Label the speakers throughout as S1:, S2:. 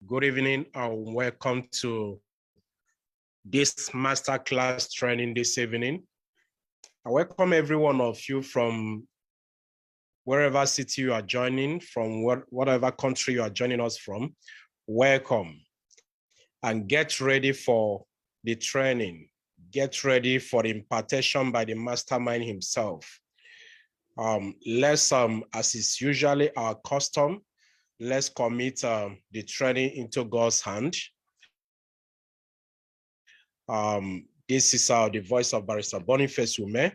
S1: Good evening and welcome to this masterclass training this evening. I welcome every one of you from wherever city you are joining, from whatever country you are joining us from. Welcome and get ready for the training. Get ready for the impartation by the mastermind himself. Let's, as is usually our custom, let's commit the training into God's hand. This is the voice of Barrister Boniface Ume.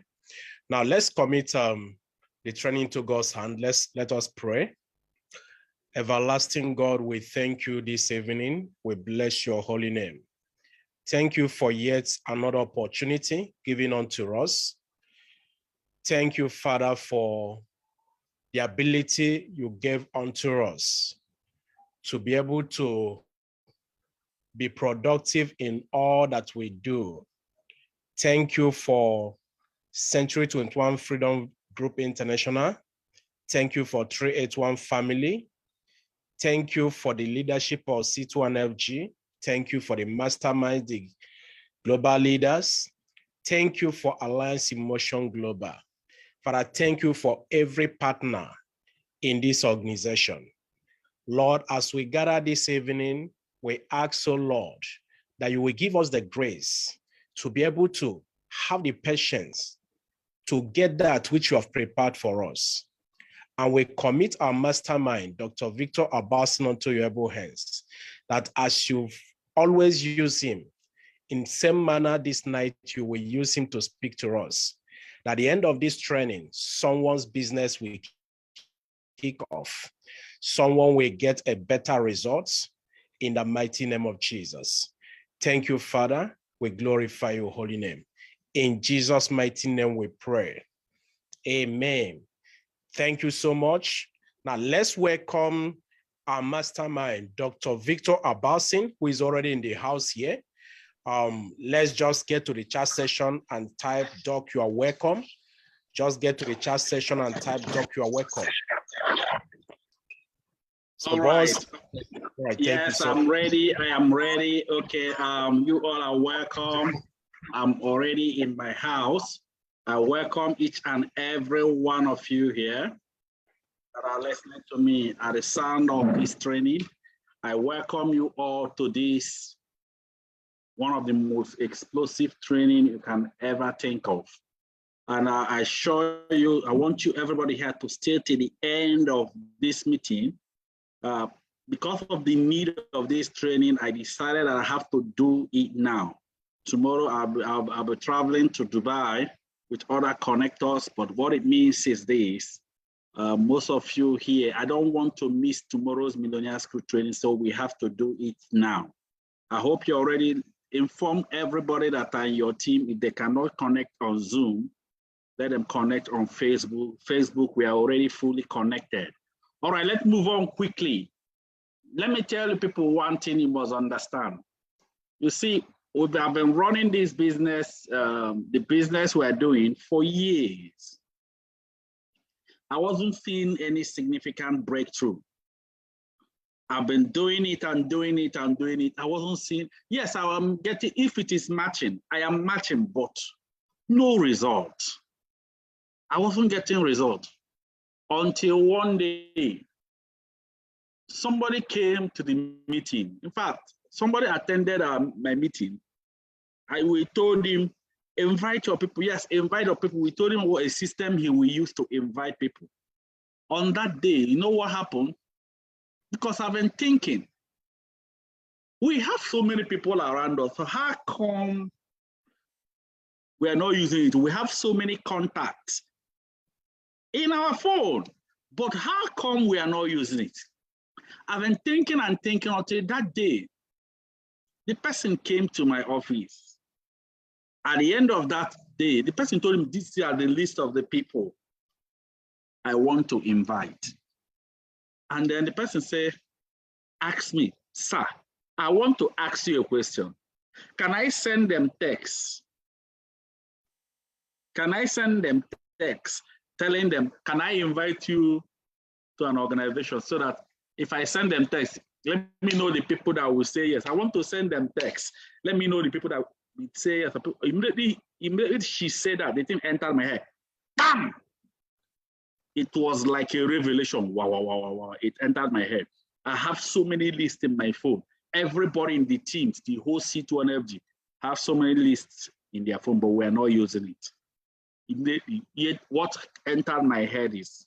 S1: Now let's commit the training to God's hand. Let us pray. Everlasting God, we thank you this evening. We bless your holy name. Thank you for yet another opportunity given unto us. Thank you, Father, for the ability you gave unto us to be able to be productive in all that we do. Thank you for Century 21 Freedom Group International. Thank you for 381 Family. Thank you for the leadership of C2NFG. Thank you for the mastermind, the global leaders. Thank you for Alliance Emotion Global. Father, thank you for every partner in this organization. Lord, as we gather this evening, we ask, oh Lord, that you will give us the grace to be able to have the patience to get that which you have prepared for us. And we commit our mastermind, Dr. Victor Abalsom, unto your able hands, that as you've always used him, in same manner this night, you will use him to speak to us. At the end of this training, someone's business will kick off. Someone will get a better result in the mighty name of Jesus. Thank you, Father. We glorify your holy name. In Jesus' mighty name we pray. Amen. Thank you so much. Now let's welcome our mastermind, Dr. Victor Abalsom, who is already in the house here. Let's just get to the chat session and type, Doc, you are welcome. Just get to the chat session and type, Doc, you are welcome. So
S2: all right.
S1: Yes,
S2: I'm ready. I am ready. Okay, you all are welcome. I'm already in my house. I welcome each and every one of you here that are listening to me at the sound of this training. I welcome you all to this, one of the most explosive training you can ever think of. And I assure you, I want you, everybody here, to stay till the end of this meeting. Because of the need of this training, I decided that I have to do it now. Tomorrow, I'll be traveling to Dubai with other connectors, but what it means is this. Most of you here, I don't want to miss tomorrow's Millionaire School training, so we have to do it now. I hope you already informed everybody that are in your team. If they cannot connect on Zoom, let them connect on Facebook. Facebook, we are already fully connected. All right, let's move on quickly. Let me tell you people one thing you must understand. You see, we have been running this business, the business we're doing for years. I wasn't seeing any significant breakthrough. I've been doing it and doing it and doing it. I wasn't seeing, yes, I am getting, if it is matching, I am matching, but no result. I wasn't getting result until one day, somebody came to the meeting. In fact, somebody attended my meeting. We told him, invite your people. Yes, invite your people. We told him what a system he will use to invite people. On that day, you know what happened? Because I've been thinking, we have so many people around us. So how come we are not using it? We have so many contacts in our phone, but how come we are not using it? I've been thinking and thinking until that day, the person came to my office. At the end of that day, the person told him, these are the list of the people I want to invite. And then the person said, ask me, sir, I want to ask you a question. Can I send them text? Can I send them text telling them, can I invite you to an organization so that if I send them text, Let me know the people that will say yes. I want to send them text. Let me know the people that will say yes. Immediately she said that, the thing entered my head. Bam! It was like a revelation. Wow, wow, wow, wow, wow. It entered my head. I have so many lists in my phone. Everybody in the teams, the whole C2FG, have so many lists in their phone, but we're not using it. Yet what entered my head is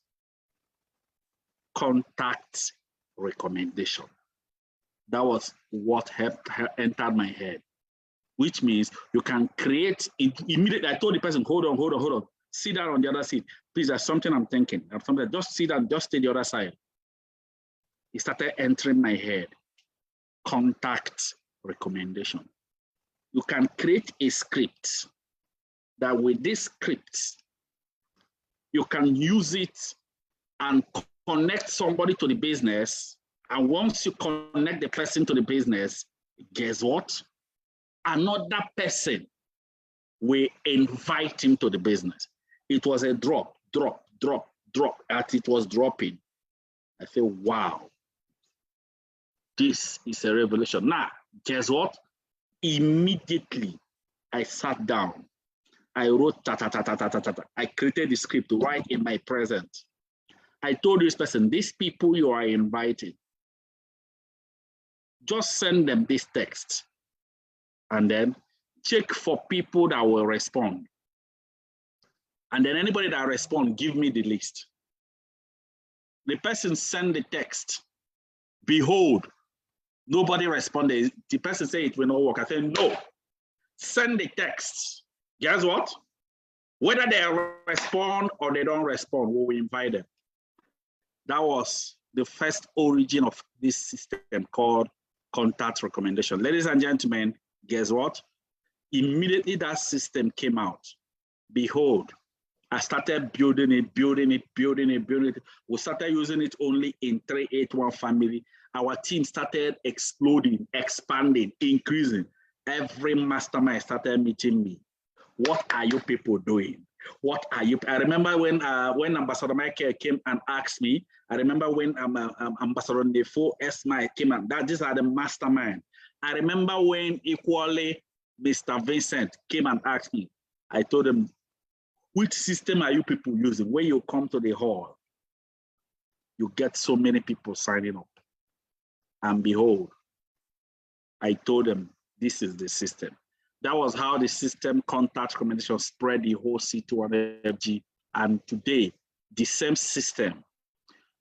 S2: contact recommendation. That was what entered my head, which means you can create it immediately. I told the person, hold on. Sit down on the other seat. Please, there's something I'm thinking. Just sit down, just stay the other side. It started entering my head. Contact recommendation. You can create a script that with this script, you can use it and connect somebody to the business. And once you connect the person to the business, guess what? Another person will invite him to the business. It was a drop. As it was dropping, I said, wow, this is a revelation. Now, guess what? Immediately, I sat down. I wrote, I created the script right in my present. I told this person, these people you are inviting, just send them this text and then check for people that will respond. And then anybody that responds, give me the list. The person send the text. Behold, nobody responded. The person said it will not work. I said, no, send the text. Guess what? Whether they respond or they don't respond, we will invite them. That was the first origin of this system called contact recommendation. Ladies and gentlemen, guess what? Immediately that system came out. Behold, I started building it. We started using it only in 381 family. Our team started exploding, expanding, increasing. Every mastermind started meeting me. What are you people doing? What are you? I remember when Ambassador Michael came and asked me. I remember when Ambassador Nefo Esma came and these are the mastermind. I remember when equally Mr. Vincent came and asked me. I told him, which system are you people using? When you come to the hall, you get so many people signing up. And behold, I told them, this is the system. That was how the system contact recommendation spread the whole C2FG. And today, the same system,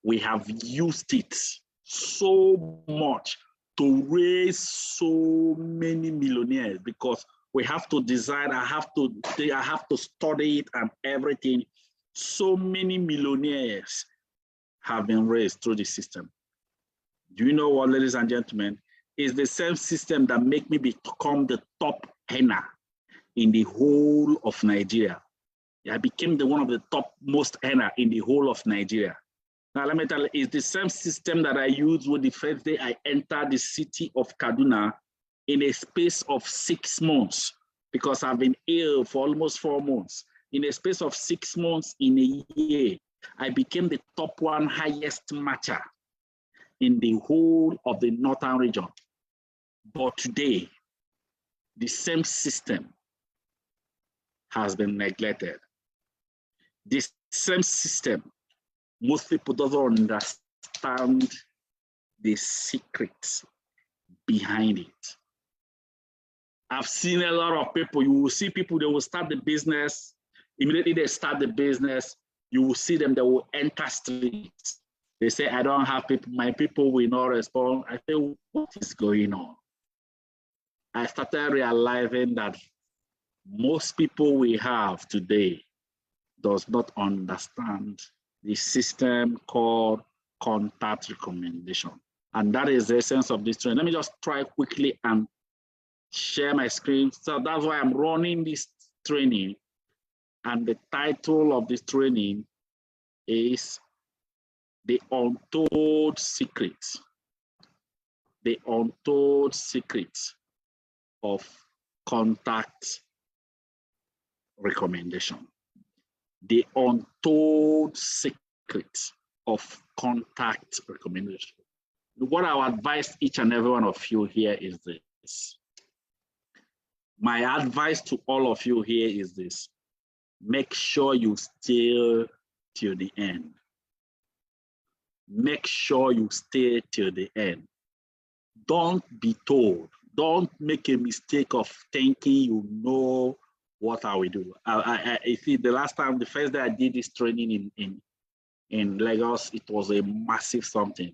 S2: we have used it so much to raise so many millionaires because we have to design, I have to study it and everything. So many millionaires have been raised through the system. Do you know what, ladies and gentlemen? It's the same system that make me become the top earner in the whole of Nigeria. I became one of the top most earner in the whole of Nigeria. Now, let me tell you, it's the same system that I used with the first day I entered the city of Kaduna in a space of 6 months, because I've been ill for almost 4 months. In a space of 6 months, in a year, I became the top one highest matcher in the whole of the northern region. But today, the same system has been neglected. This same system, most people don't understand the secrets behind it. I've seen a lot of people, you will see people, they will start the business, immediately they start the business, you will see them, they will enter streets. They say, I don't have people, my people will not respond. I say, what is going on? I started realizing that most people we have today does not understand the system called contact recommendation. And that is the essence of this training. Let me just try quickly and share my screen. So that's why I'm running this training. And the title of this training is The Untold Secrets. The Untold Secrets of Contact Recommendation. The Untold Secrets of Contact Recommendation. what I would advise each and every one of you here is this. My advice to all of you here is this. Make sure you stay till the end. Make sure you stay till the end. Don't be told. Don't make a mistake of thinking you know what I will do. I see the first day I did this training in Lagos, it was a massive something.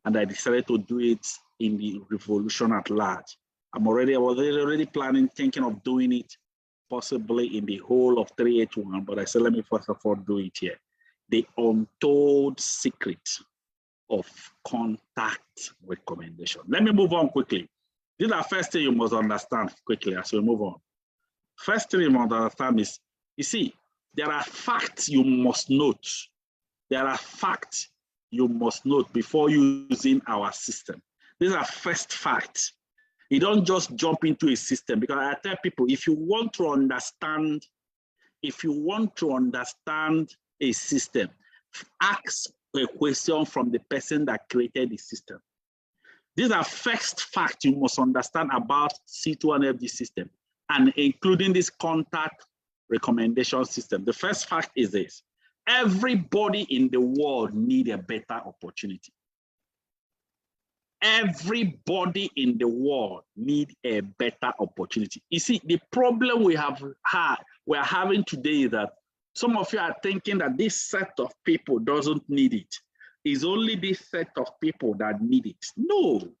S2: And I decided to do it in the revolution at large. I was already planning, thinking of doing it possibly in the whole of 381, but I said, let me first of all do it here. The untold secret of contact recommendation. Let me move on quickly. This is the first thing you must understand quickly as we move on. First thing you must understand is, you see, there are facts you must note. There are facts you must note before using our system. These are first facts. You don't just jump into a system, because I tell people, if you want to understand a system, ask a question from the person that created the system. These are first facts you must understand about C2NFD system, and including this contact recommendation system. The first fact is this: everybody in the world needs a better opportunity. Everybody in the world needs a better opportunity. You see, the problem we're having today is that some of you are thinking that this set of people doesn't need it. It's only this set of people that need it. No.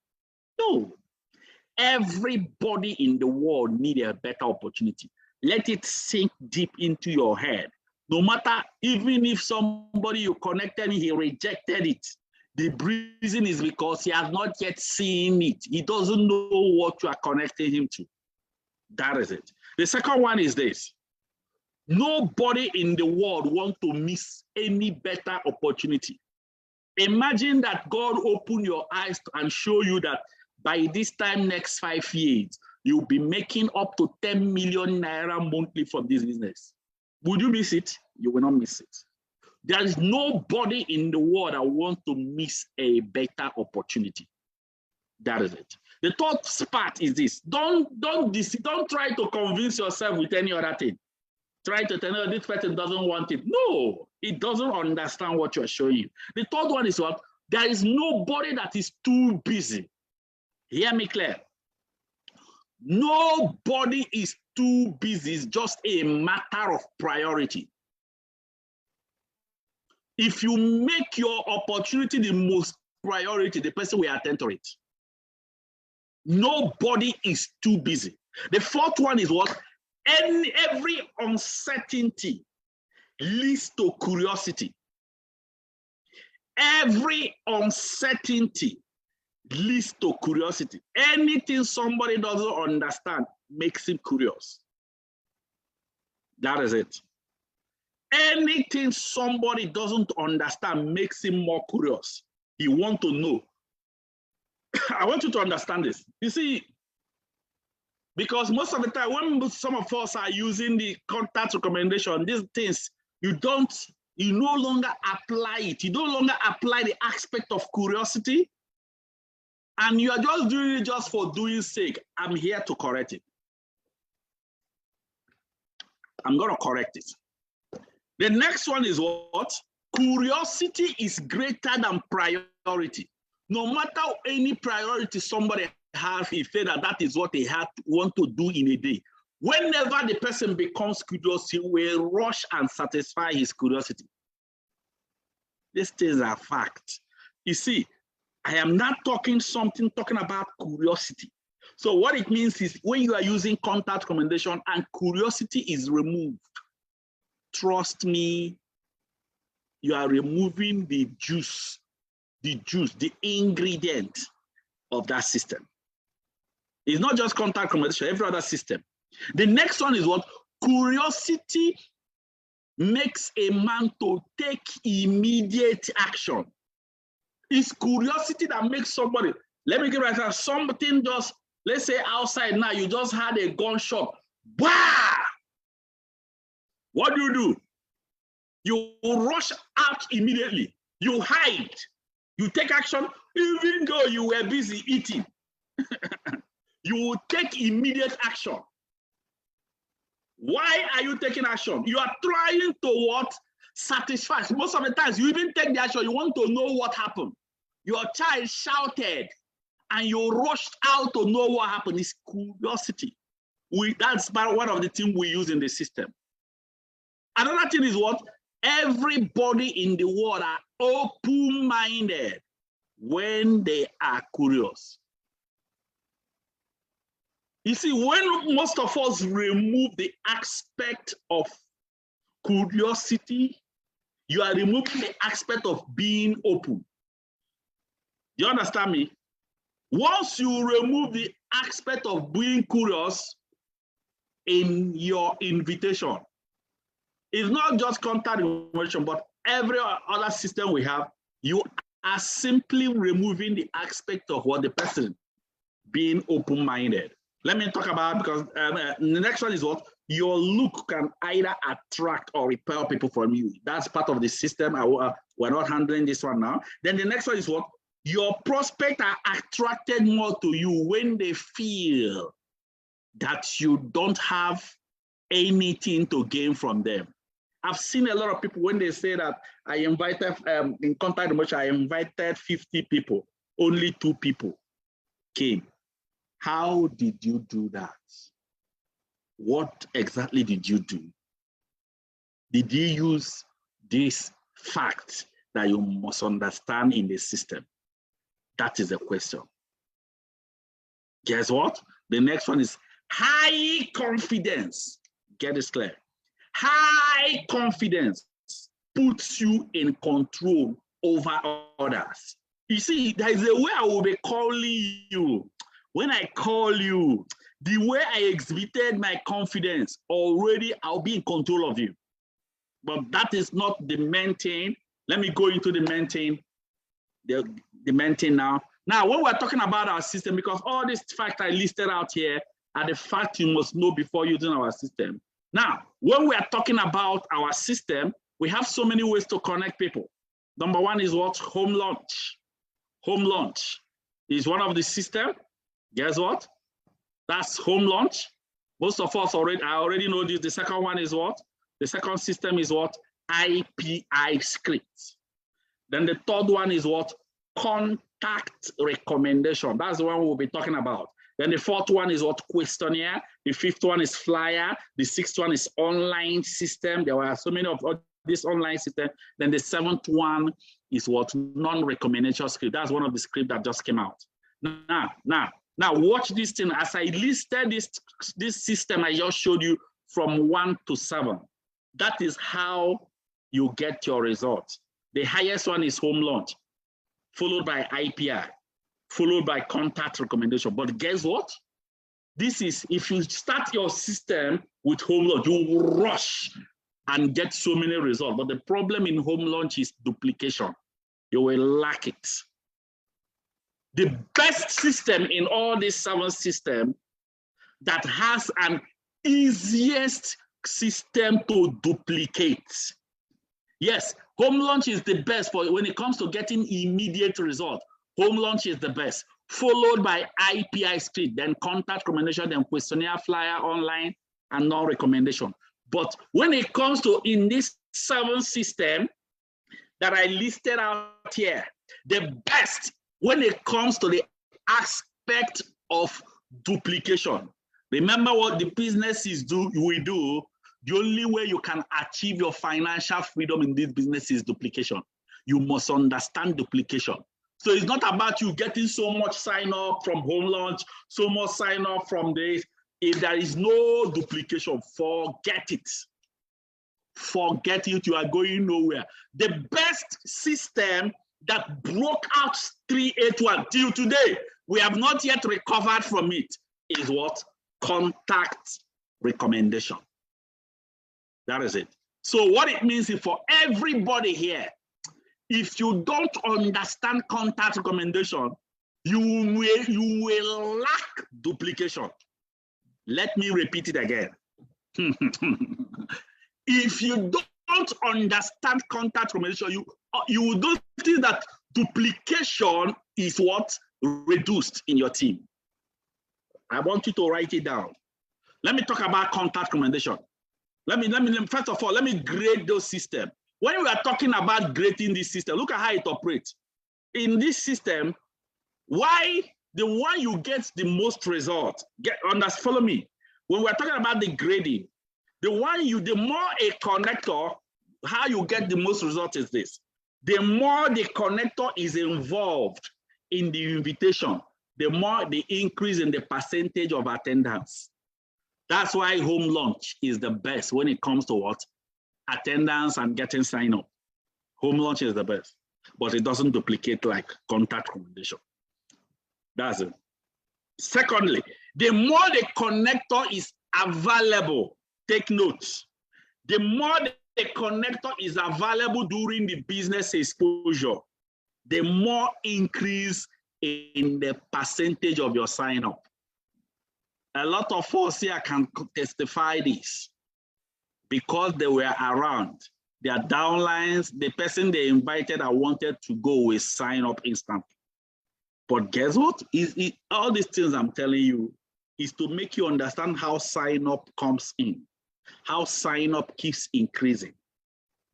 S2: Everybody in the world needs a better opportunity. Let it sink deep into your head. No matter, even if somebody you connected, he rejected it. The reason is because he has not yet seen it. He doesn't know what you are connecting him to. That is it. The second one is this: nobody in the world wants to miss any better opportunity. Imagine that God opened your eyes and show you that by this time next 5 years, you'll be making up to 10 million naira monthly from this business. Would you miss it? You will not miss it. There is nobody in the world that wants to miss a better opportunity. That is it. The third part is this: don't try to convince yourself with any other thing. Try to tell this person doesn't want it. No, it doesn't understand what you're showing you. The third one is what? There is nobody that is too busy. Hear me clear. Nobody is too busy. It's just a matter of priority. If you make your opportunity the most priority, the person will attend to it. Nobody is too busy. The fourth one is what? Every uncertainty leads to curiosity. Every uncertainty leads to curiosity. Anything somebody doesn't understand makes him curious. That is it. Anything somebody doesn't understand makes him more curious. He wants to know. I want you to understand this. You see, because most of the time when some of us are using the contact recommendation, these things, you no longer apply it. You no longer apply the aspect of curiosity, and you are just doing it just for doing sake. I'm here to correct it. I'm going to correct it. The next one is what? Curiosity is greater than priority. No matter any priority somebody has, he said that is what they want to do in a day. Whenever the person becomes curious, he will rush and satisfy his curiosity. These things are facts. You see, I am not talking about curiosity. So what it means is when you are using contact recommendation and curiosity is removed, trust me, you are removing the juice, the ingredient of that system. It's not just contact recommendation, every other system. The next one is what? Curiosity makes a man to take immediate action. It's curiosity that makes somebody, let me give you an example, something just, let's say outside now, you just had a gunshot. Bah! What do? You rush out immediately. You hide. You take action. even though you were busy eating, you will take immediate action. Why are you taking action? You are trying to what? Satisfy. Most of the times, you even take the action, you want to know what happened. Your child shouted, and you rushed out to know what happened. It's curiosity. That's one of the things we use in the system. Another thing is what? Everybody in the world are open-minded when they are curious. You see, when most of us remove the aspect of curiosity, you are removing the aspect of being open. Do you understand me? Once you remove the aspect of being curious in your invitation, it's not just contact information, but every other system we have, you are simply removing the aspect of what the person being open-minded. Let me talk about, because the next one is what? Your look can either attract or repel people from you. That's part of the system. We're not handling this one now. Then the next one is what? Your prospects are attracted more to you when they feel that you don't have anything to gain from them. I've seen a lot of people when they say that I invited, in contact emotion, I invited 50 people, only 2 people came. How did you do that? What exactly did you do? Did you use this fact that you must understand in the system? That is the question. Guess what? The next one is high confidence. Get this clear. High confidence puts you in control over others. You see, there is a way I will be calling you. When I call you, the way I exhibited my confidence, already I'll be in control of you. But that is not the main thing. Let me go into the main thing, the main thing now. Now, when we're talking about our system, because all these facts I listed out here are the facts you must know before using our system. Now, when we are talking about our system, we have so many ways to connect people. Number one is what? Home launch. Home launch is one of the system. Guess what? That's home launch. Most of us already know this. The second one is what? The second system is what? IPI script. Then the third one is what? Contact recommendation. That's the one we'll be talking about. Then the fourth one is what? Questionnaire. The fifth one is flyer. The sixth one is online system. There were so many of this online system. Then the seventh one is what? Non-recommendation script. That's one of the scripts that just came out. Now watch this thing. As I listed this system I just showed you from 1 to 7. That is how you get your results. The highest one is home launch, followed by IPI, followed by contact recommendation. But guess what? This is, if you start your system with home launch, you will rush and get so many results. But the problem in home launch is duplication. You will lack it. The best system in all these 7 systems that has an easiest system to duplicate. Yes, home launch is the best for when it comes to getting immediate result. Home launch is the best, followed by IPI script, then contact recommendation, then questionnaire, flyer, online, and non-recommendation. But when it comes to in this 7 system that I listed out here, the best when it comes to the aspect of duplication. Remember what the businesses we do, the only way you can achieve your financial freedom in this business is duplication. You must understand duplication. So it's not about you getting so much sign up from home launch, so much sign up from this. If there is no duplication, forget it. Forget it, you are going nowhere. The best system that broke out 381 till today, we have not yet recovered from it, is what? Contact recommendation. That is it. So what it means is for everybody here, if you don't understand contact recommendation, you will lack duplication. Let me repeat it again. If you don't understand contact recommendation, you will do things that duplication is what reduced in your team. I want you to write it down. Let me talk about contact recommendation. First of all, let me grade those systems. When we are talking about grading this system, look at how it operates. In this system, why the one you get the most result, follow me. When we're talking about the grading, the more a connector, how you get the most result is this. The more the connector is involved in the invitation, the more the increase in the percentage of attendance. That's why home launch is the best when it comes to what? Attendance and getting sign up. Home launch is the best, but it doesn't duplicate like contact recommendation. That's it. Secondly, the more the connector is available, take notes. The more the connector is available during the business exposure, the more increase in the percentage of your sign up. A lot of us here can testify this because they were around. Their downlines, the person they invited and wanted to go will sign up instantly. But guess what? All these things I'm telling you is to make you understand how sign up comes in, how sign up keeps increasing.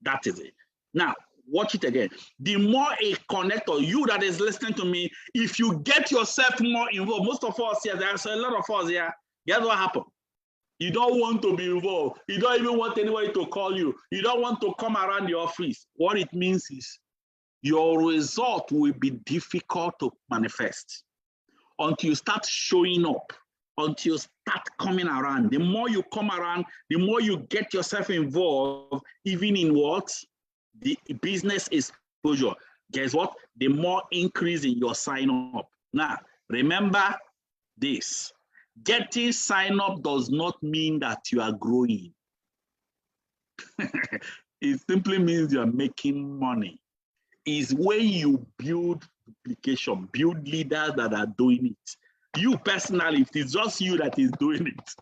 S2: That is it. Now, watch it again. The more a connector, you that is listening to me, if you get yourself more involved, most of us here, there's a lot of us here, guess what happened? You don't want to be involved. You don't even want anybody to call you. You don't want to come around the office. What it means is your result will be difficult to manifest until you start showing up, until you start coming around. The more you come around, the more you get yourself involved, even in what? The business exposure. Guess what? The more increase in your sign up. Now, remember this. Getting sign up does not mean that you are growing. It simply means you are making money. It's when you build duplication, build leaders that are doing it. You personally, if it's just you that is doing it,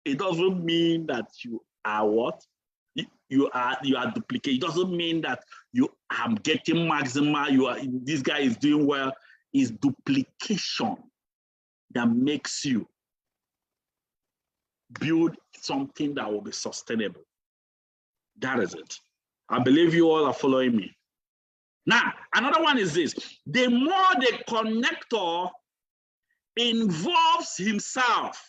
S2: it doesn't mean that you are what? You are duplicating. It doesn't mean that you are getting maximal. This guy is doing well. It's duplication that makes you build something that will be sustainable. That is it. I believe you all are following me. Now, another one is this. The more the connector involves himself,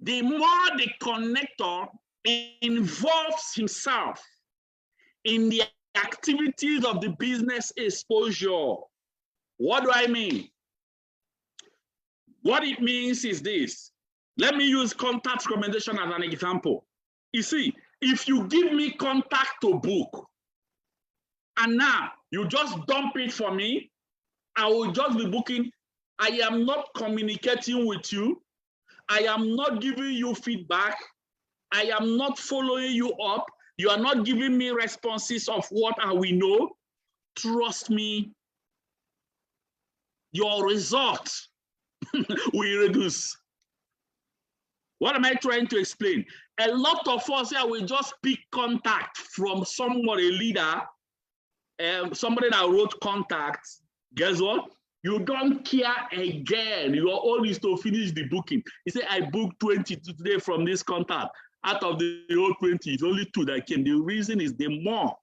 S2: the more the connector involves himself in the activities of the business exposure. What do I mean? What it means is this. Let me use contact recommendation as an example. You see, if you give me contact to book, and now you just dump it for me, I will just be booking. I am not communicating with you. I am not giving you feedback. I am not following you up. You are not giving me responses of what we know. Trust me, your results will reduce. What am I trying to explain? A lot of us here will just pick contact from somebody, a leader, somebody that wrote contacts. Guess what? You don't care again. Your own is to finish the booking. You say, I booked 20 today from this contact. Out of the whole 20, it's only 2 that came. The reason is the more,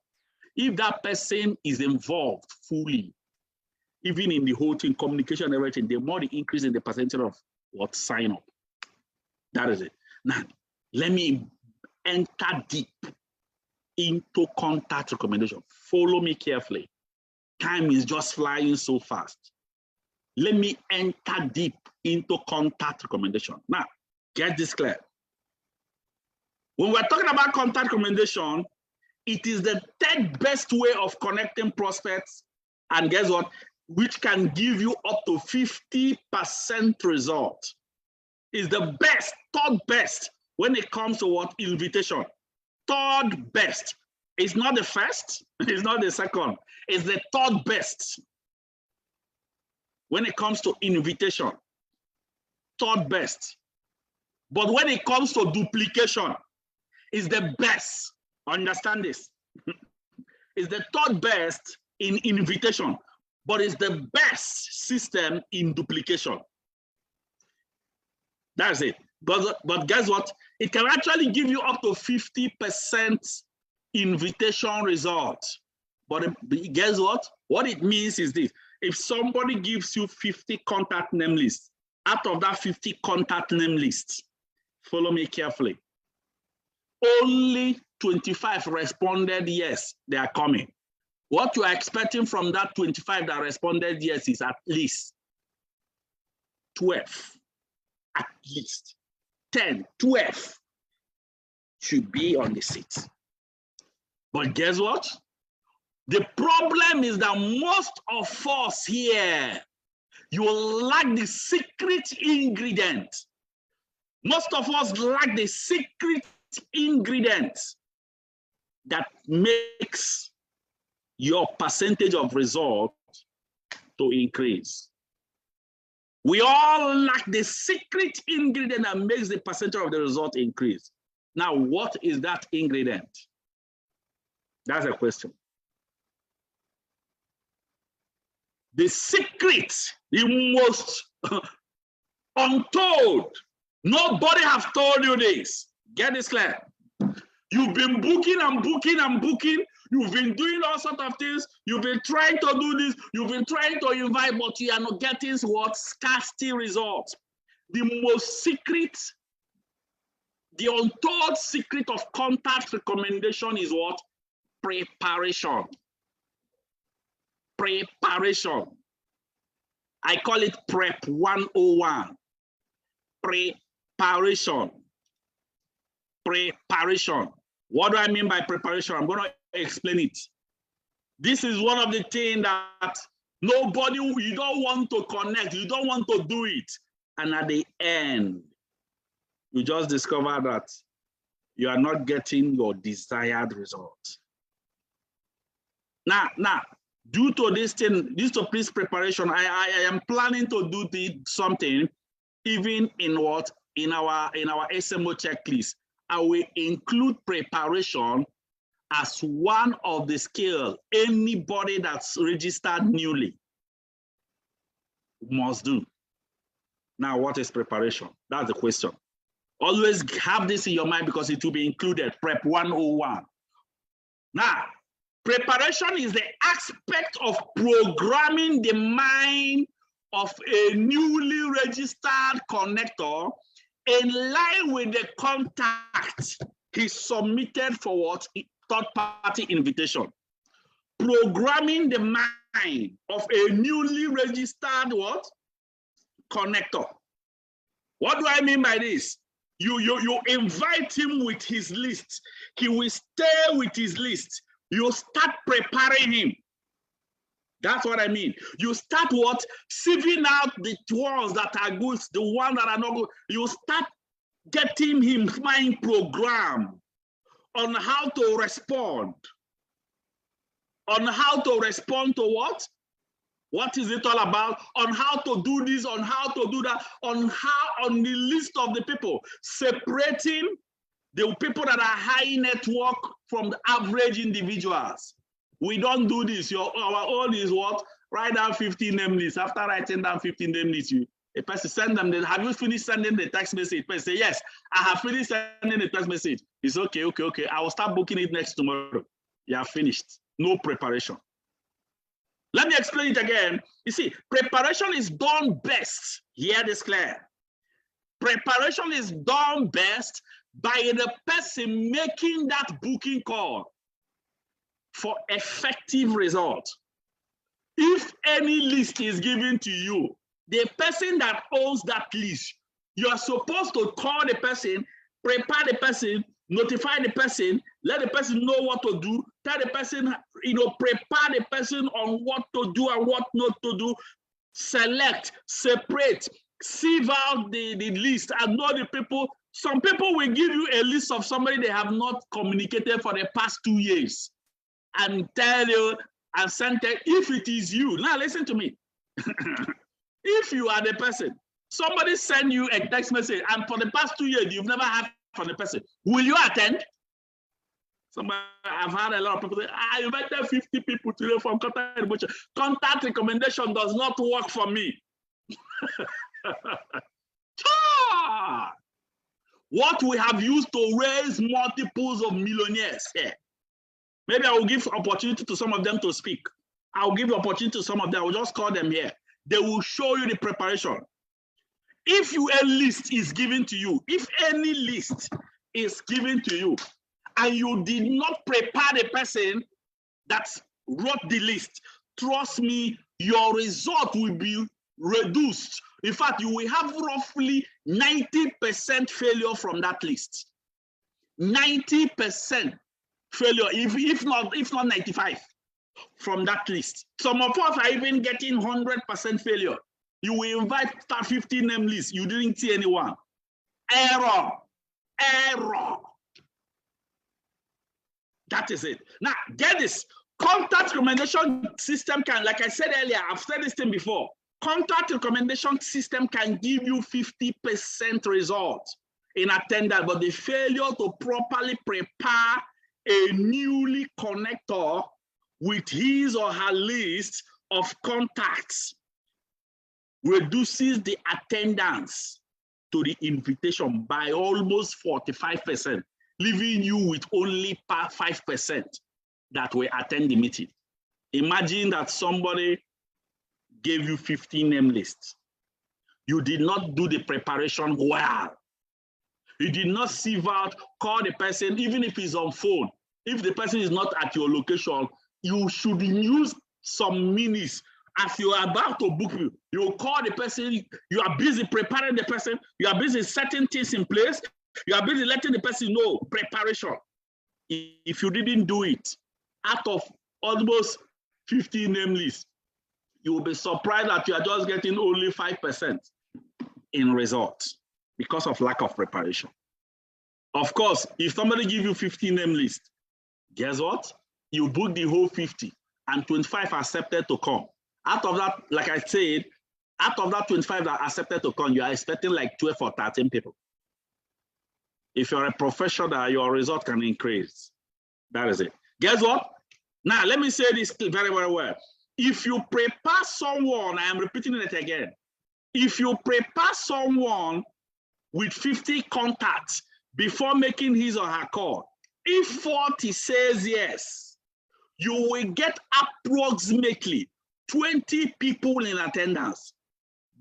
S2: if that person is involved fully, even in the whole thing, communication and everything, the more the increase in the percentage of what sign up. That is it. Now, let me enter deep into contact recommendation. Follow me carefully. Time is just flying so fast. Let me enter deep into contact recommendation. Now, get this clear. When we're talking about contact recommendation, it is the third best way of connecting prospects. And guess what? Which can give you up to 50% result. Is the best, third best when it comes to what? Invitation. Third best. It's not the first, it's not the second. It's the third best when it comes to invitation. Third best. But when it comes to duplication, it's the best. Understand this. It's the third best, in invitation, but it's the best system in duplication. That's it. But guess what? It can actually give you up to 50% invitation result. But guess what? What it means is this. If somebody gives you 50 contact name lists, out of that 50 contact name lists, follow me carefully, only 25 responded yes, they are coming. What you are expecting from that 25 that responded yes is at least 12, at least 10, 12 should be on the seat. But guess what? The problem is that most of us here, you lack the secret ingredient. Most of us lack the secret ingredient that makes your percentage of result to increase. We all lack the secret ingredient that makes the percentage of the result increase. Now, what is that ingredient? That's a question. The secret, the most untold. Nobody has told you this. Get this clear. You've been booking and booking and booking. You've been doing all sorts of things. You've been trying to do this. You've been trying to invite, but you are not getting what? Scarcity results. The most secret, the untold secret of contact recommendation is what? Preparation. Preparation. I call it Prep 101. Preparation. Preparation. What do I mean by preparation? I'm going to explain it. This is one of the things that nobody, you don't want to connect, you don't want to do it. And at the end, you just discover that you are not getting your desired result. Now, due to this thing, this preparation, I am planning to do something even in what? In our SMO checklist. I will include preparation as one of the skills anybody that's registered newly must do. Now, what is preparation? That's the question. Always have this in your mind because it will be included, Prep 101. Now, preparation is the aspect of programming the mind of a newly registered connector in line with the contact he submitted for what? Third-party invitation. Programming the mind of a newly registered what? Connector. What do I mean by this? You invite him with his list. He will stay with his list. You start preparing him. That's what I mean. You start what? Sieving out the ones that are good, the ones that are not good. You start getting him mind program on how to respond. On how to respond to what? What is it all about? On how to do this, on how to do that, on the list of the people, separating the people that are high network from the average individuals. We don't do this. Our own is what? Write down 15 name lists. After writing down 15 name lists, a person send them. Have you finished sending the text message? Person say, yes, I have finished sending the text message. It's okay. I will start booking it next tomorrow. You have finished. No preparation. Let me explain it again. You see, preparation is done best. Hear this clear. Preparation is done best by the person making that booking call for effective result. If any list is given to you, the person that owns that list, you are supposed to call the person, prepare the person, notify the person, let the person know what to do, tell the person, prepare the person on what to do and what not to do, select, separate, sieve out the list and know the people. Some people will give you a list of somebody they have not communicated for the past 2 years and tell you and send it. If it is you, now listen to me. If you are the person, somebody send you a text message and for the past 2 years, you've never had from the person, will you attend? I've had a lot of people say, you invited 50 people today from contact recommendation. Contact recommendation does not work for me. What we have used to raise multiples of millionaires here. Maybe I will give opportunity to some of them to speak. I'll give opportunity to some of them. I will just call them here. They will show you the preparation. If a list is given to you, if any list is given to you, and you did not prepare the person that wrote the list, trust me, your result will be reduced. In fact, you will have roughly 90% failure from that list. 90% failure, if not 95 from that list. Some of us are even getting 100% failure. You will invite 50 name lists, you didn't see anyone. Error. That is it. Now, get this. Contact recommendation system can, like I said earlier, I've said this thing before. Contact recommendation system can give you 50% results in attendance, but the failure to properly prepare a newly connector with his or her list of contacts reduces the attendance to the invitation by almost 45%, leaving you with only 5% that will attend the meeting. Imagine that somebody gave you 15 name lists. You did not do the preparation well. You did not sieve out, call the person, even if he's on phone. If the person is not at your location, you should use some minutes. As you are about to book you call the person, you are busy preparing the person, you are busy setting things in place, you are busy letting the person know preparation. If you didn't do it, out of almost 50 name lists, you will be surprised that you are just getting only 5% in results because of lack of preparation. Of course, if somebody gives you 50 name lists, guess what? You book the whole 50 and 25 accepted to come. Out of that, like I said, out of that 25 that accepted to come, you are expecting like 12 or 13 people. If you're a professional, your result can increase. That is it. Guess what? Now, let me say this very, very well. If you prepare someone, I am repeating it again. If you prepare someone with 50 contacts before making his or her call, if 40 says yes, you will get approximately 20 people in attendance.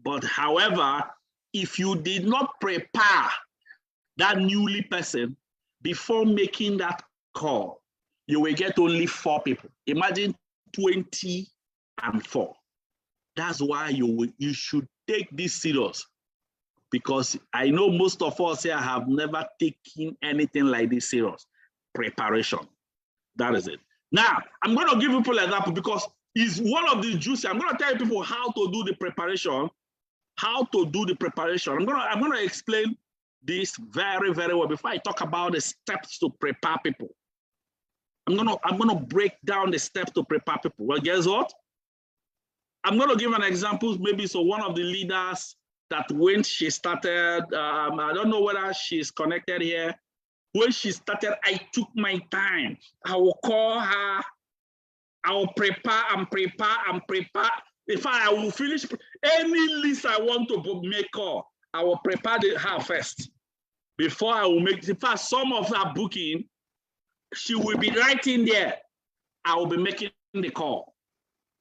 S2: But however, if you did not prepare that newly person before making that call, you will get only 4 people. Imagine 20 and 4. That's why you should take this serious, because I know most of us here have never taken anything like this serious. Preparation. That is it. Now, I'm going to give people an example because it's one of the juicy. I'm going to tell people how to do the preparation. How to do the preparation. I'm going to explain this very, very well before I talk about the steps to prepare people. I'm going to break down the steps to prepare people. Well, guess what? I'm going to give an example. Maybe so one of the leaders that when she started, I don't know whether she's connected here. When she started, I took my time. I will call her. I will prepare and prepare and prepare. In fact, I will finish any list I want to make call. I will prepare her first before I will make. In fact, some of her booking, she will be writing there. I will be making the call.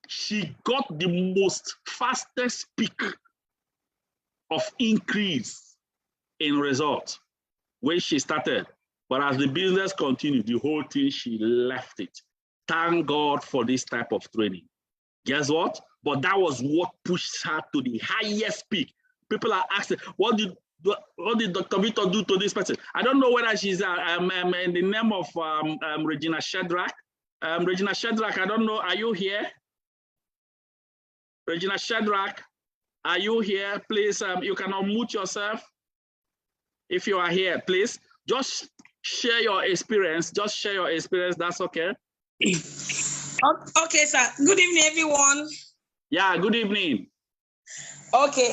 S2: She got the most fastest peak of increase in results when she started. But as the business continued, the whole thing, she left it. Thank God for this type of training. Guess what? But that was what pushed her to the highest peak. People are asking, what did Dr. Victor do to this person? I don't know whether she's in the name of Regina Shadrach. Regina Shadrach, I don't know. Are you here? Regina Shadrach, are you here? Please, you can unmute yourself. If you are here, please, just share your experience. Just share your experience. That's okay.
S3: Okay, sir. Good evening, everyone.
S2: Yeah, good evening.
S3: Okay,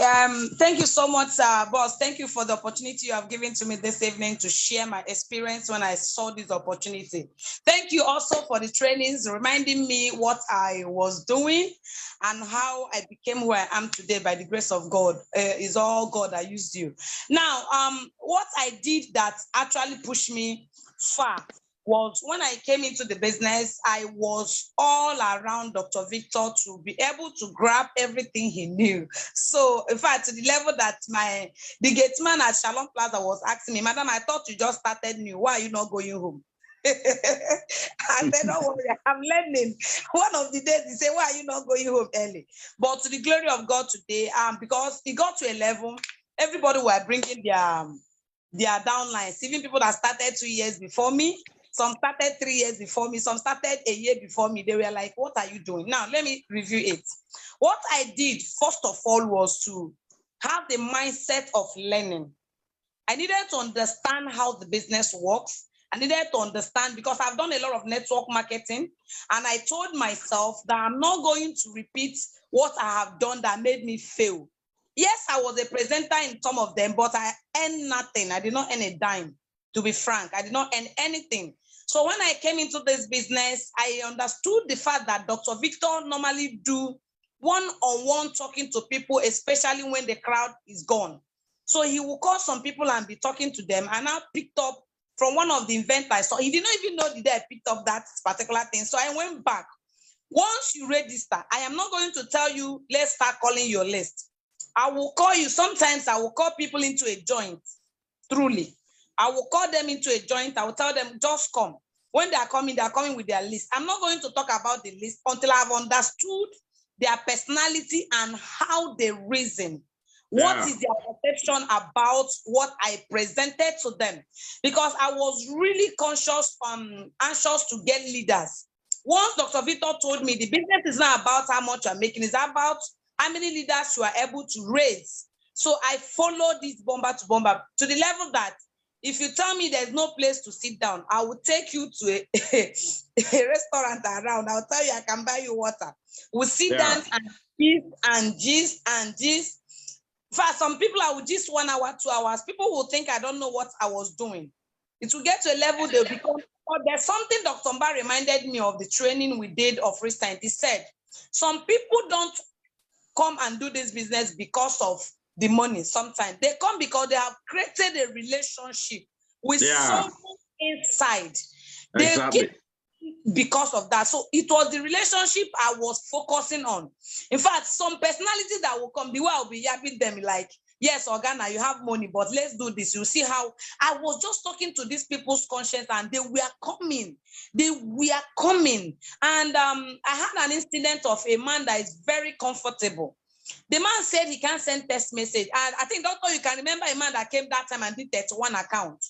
S3: thank you so much, boss. Thank you for the opportunity you have given to me this evening to share my experience when I saw this opportunity. Thank you also for the trainings, reminding me what I was doing and how I became who I am today by the grace of God. It's all God that used you. Now, what I did that actually pushed me far was when I came into the business, I was all around Dr. Victor to be able to grab everything he knew. So, in fact, to the level that the gate man at Shalom Plaza was asking me, Madam, I thought you just started new. Why are you not going home? I said, don't worry, I'm learning. One of the days, he said, why are you not going home early? But to the glory of God today, because it got to a level, everybody were bringing their downlines, even people that started 2 years before me. Some started 3 years before me. Some started a year before me. They were like, what are you doing? Now, let me review it. What I did, first of all, was to have the mindset of learning. I needed to understand how the business works. I needed to understand because I've done a lot of network marketing. And I told myself that I'm not going to repeat what I have done that made me fail. Yes, I was a presenter in some of them, but I earned nothing. I did not earn a dime, to be frank. I did not earn anything. So when I came into this business, I understood the fact that Dr. Victor normally do one-on-one talking to people, especially when the crowd is gone. So he will call some people and be talking to them. And I picked up from one of the events I saw. He did not even know the day I picked up that particular thing. So I went back. Once you register, I am not going to tell you, let's start calling your list. I will call you. Sometimes I will call people into a joint, truly. I will call them into a joint. I will tell them, just come. When they are coming with their list. I'm not going to talk about the list until I've understood their personality and how they reason. What is their perception about what I presented to them? Because I was really anxious to get leaders. Once Dr. Victor told me the business is not about how much you're making, it's about how many leaders you are able to raise. So I followed this bomber to bomber to the level that if you tell me there's no place to sit down, I will take you to a restaurant around. I'll tell you I can buy you water. We'll sit down and gist. For some people, I would gist 1 hour, 2 hours. People will think I don't know what I was doing. It will get to a level they'll become. But there's something Dr. Mba reminded me of the training we did of recent. He said, some people don't come and do this business because of the money. Sometimes they come because they have created a relationship with someone inside. Exactly. Because of that. So it was the relationship I was focusing on. In fact, some personalities that will come, the way I'll be yapping them like, yes, Organa, you have money, but let's do this. You see how I was just talking to these people's conscience and they were coming. And I had an incident of a man that is very comfortable. The man said he can't send text message. And I think, Doctor, you can remember a man that came that time and did 31 account.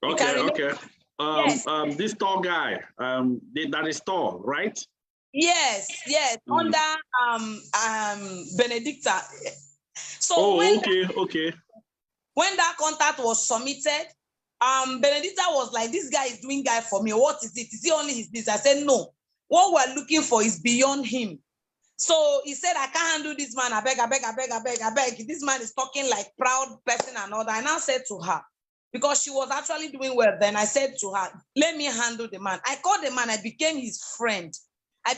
S2: Okay. Yes. This tall guy, that is tall, right?
S3: Yes. Under Benedicta. So
S2: okay.
S3: When that contact was submitted, Benedicta was like, this guy is doing guy for me. What is it? Is he only his business? I said, no. What we're looking for is beyond him. So he said, I can't handle this man. I beg. This man is talking like proud person and all that. I now said to her, because she was actually doing well then, I said to her, let me handle the man. I called the man. I became his friend. I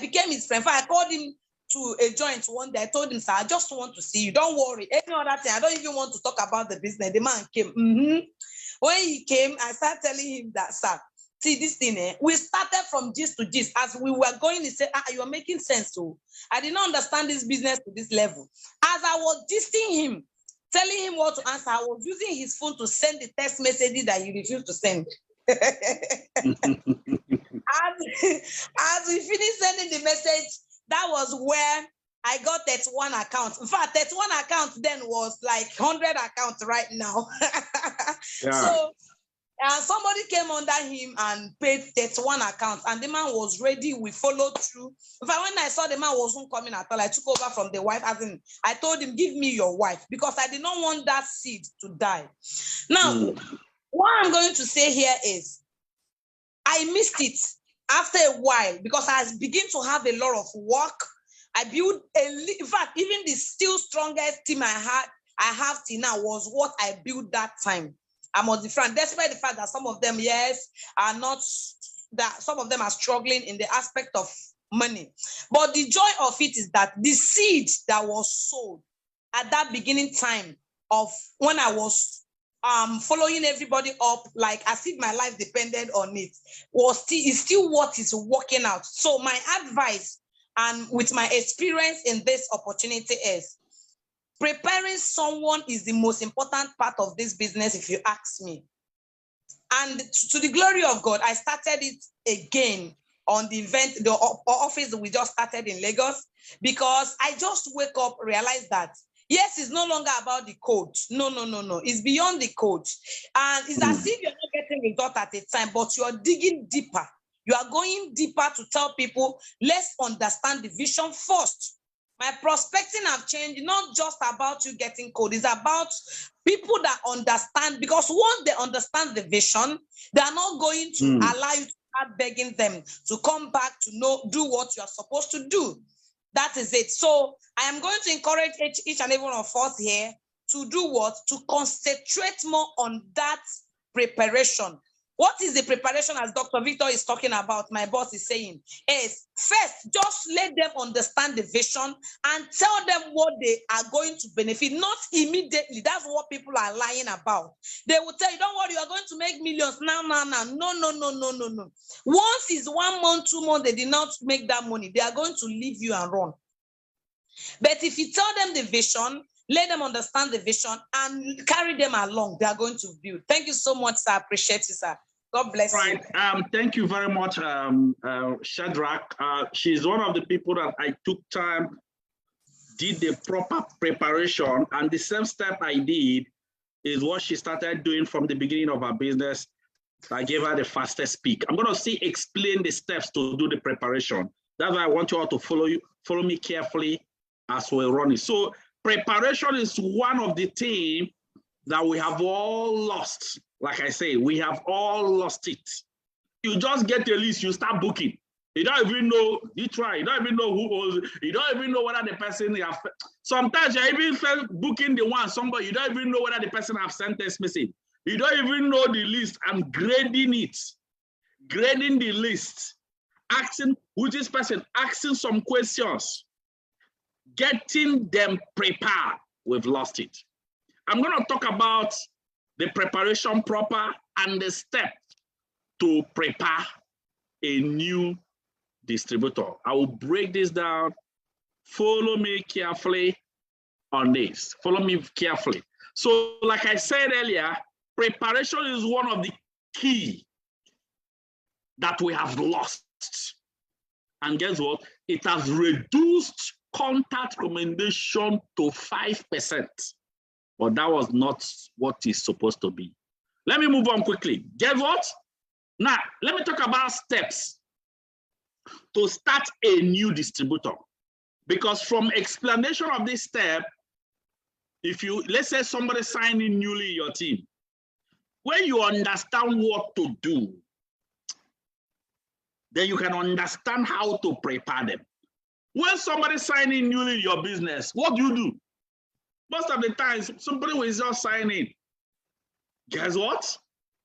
S3: called him to a joint one day. I told him, sir, I just want to see you. Don't worry. Any other thing, I don't even want to talk about the business. The man came. When he came, I started telling him that, sir, see this thing, we started from gist to gist. As we were going, he said, you're making sense. So I did not understand this business to this level. As I was gisting him, telling him what to answer, I was using his phone to send the text messages that he refused to send. As we finished sending the message, that was where I got 31 accounts. In fact, 31 accounts then was like 100 accounts right now. So somebody came under him and paid 31 accounts, and the man was ready. We followed through. In fact, when I saw the man wasn't coming at all, I took over from the wife. As in, I told him, give me your wife, because I did not want that seed to die. Now, what I'm going to say here is, I missed it after a while because I began to have a lot of work. I built in fact, even the still strongest team I have till now was what I built that time. I must be frank, despite the fact that some of them, yes, are not, that some of them are struggling in the aspect of money. But the joy of it is that the seed that was sown at that beginning time of when I was following everybody up, like as if my life depended on it, is still what is working out. So my advice, and with my experience in this opportunity, is preparing someone is the most important part of this business, if you ask me. And to the glory of God, I started it again on the event, the office we just started in Lagos, because I just wake up, realize that yes, it's no longer about the code. No. It's beyond the code. And it's as if you're not getting result at a time, but you're digging deeper. You are going deeper to tell people, let's understand the vision first. My prospecting have changed, not just about you getting code. It's about people that understand, because once they understand the vision, they are not going to allow you to start begging them to come back to do what you are supposed to do. That is it. So I am going to encourage each and every one of us here to do what? To concentrate more on that preparation. What is the preparation, as Dr. Victor is talking about, my boss is saying, is first, just let them understand the vision and tell them what they are going to benefit, not immediately. That's what people are lying about. They will tell you, don't worry, you are going to make millions. No. Once it's 1 month, 2 months, they did not make that money, they are going to leave you and run. But if you tell them the vision, let them understand the vision and carry them along, they are going to build. Thank you so much, sir. I appreciate you, sir. God bless you.
S2: Thank you very much, Shadrach. She's one of the people that I took time, did the proper preparation, and the same step I did is what she started doing from the beginning of her business. I gave her the fastest peak. I'm going to explain the steps to do the preparation. That's why I want you all to follow me carefully as we run it. So preparation is one of the things that we have all lost. Like I say, we have all lost it. You just get a list, you start booking. You don't even know, you try, you don't even know who owns, you don't even know whether the person, sometimes you're even booking the one, somebody, you don't even know whether the person have sent this message. You don't even know the list and grading it, grading the list, asking who this person, asking some questions, getting them prepared. We've lost it. I'm going to talk about the preparation proper and the step to prepare a new distributor. I will break this down. Follow me carefully on this. Follow me carefully. So, like I said earlier, preparation is one of the key that we have lost. And guess what? It has reduced contact recommendation to 5%. But that was not what it's supposed to be. Let me move on quickly. Guess what? Now, let me talk about steps to start a new distributor. Because from explanation of this step, let's say somebody signed in newly in your team, when you understand what to do, then you can understand how to prepare them. When somebody signs in newly in your business, what do? Most of the times, somebody will just sign in. Guess what?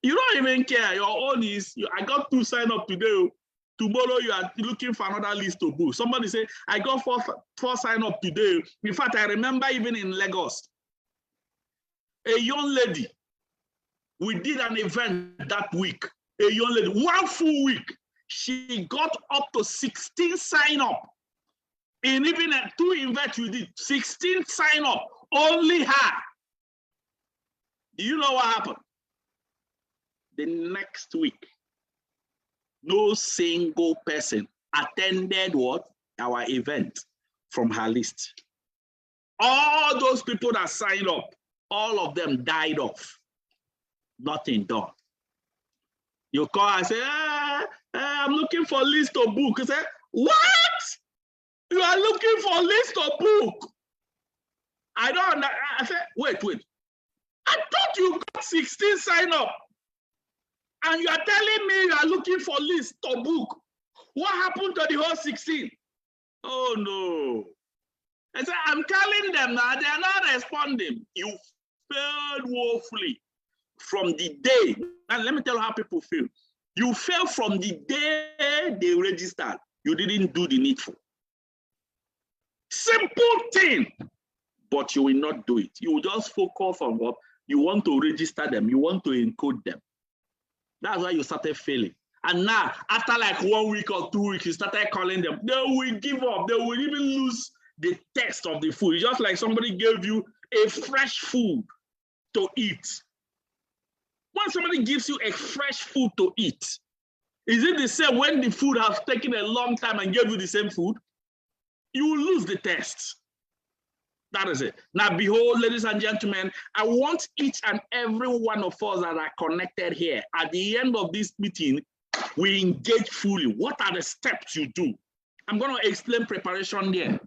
S2: You don't even care. Your own is, I got 2 sign up today. Tomorrow you are looking for another list to book. Somebody say, I got 4 sign up today. In fact, I remember even in Lagos, a young lady, we did an event that week. A young lady, 1 full week, she got up to 16 sign up. In even 2 events we did, 16 sign up. Only her. Do you know what happened? The next week, no single person attended our event from her list. All those people that signed up, all of them died off. Nothing done. You call and say, I'm looking for a list to book. You say, what? You are looking for a list to book? I don't know. I said, wait. I thought you got 16 sign up. And you are telling me you are looking for list to book. What happened to the whole 16? Oh no. I said, I'm calling them now, they are not responding. You failed woefully from the day. And let me tell you how people feel. You failed from the day they registered. You didn't do the needful. Simple thing, but you will not do it. You will just focus on what you want to register them. You want to encode them. That's why you started failing. And now, after like 1 week or 2 weeks, you started calling them. They will give up. They will even lose the taste of the food. It's just like somebody gave you a fresh food to eat. When somebody gives you a fresh food to eat, is it the same when the food has taken a long time and gave you the same food? You will lose the taste. That is it. Now, behold, ladies and gentlemen, I want each and every one of us that are connected here, at the end of this meeting, we engage fully. What are the steps you do? I'm going to explain preparation there.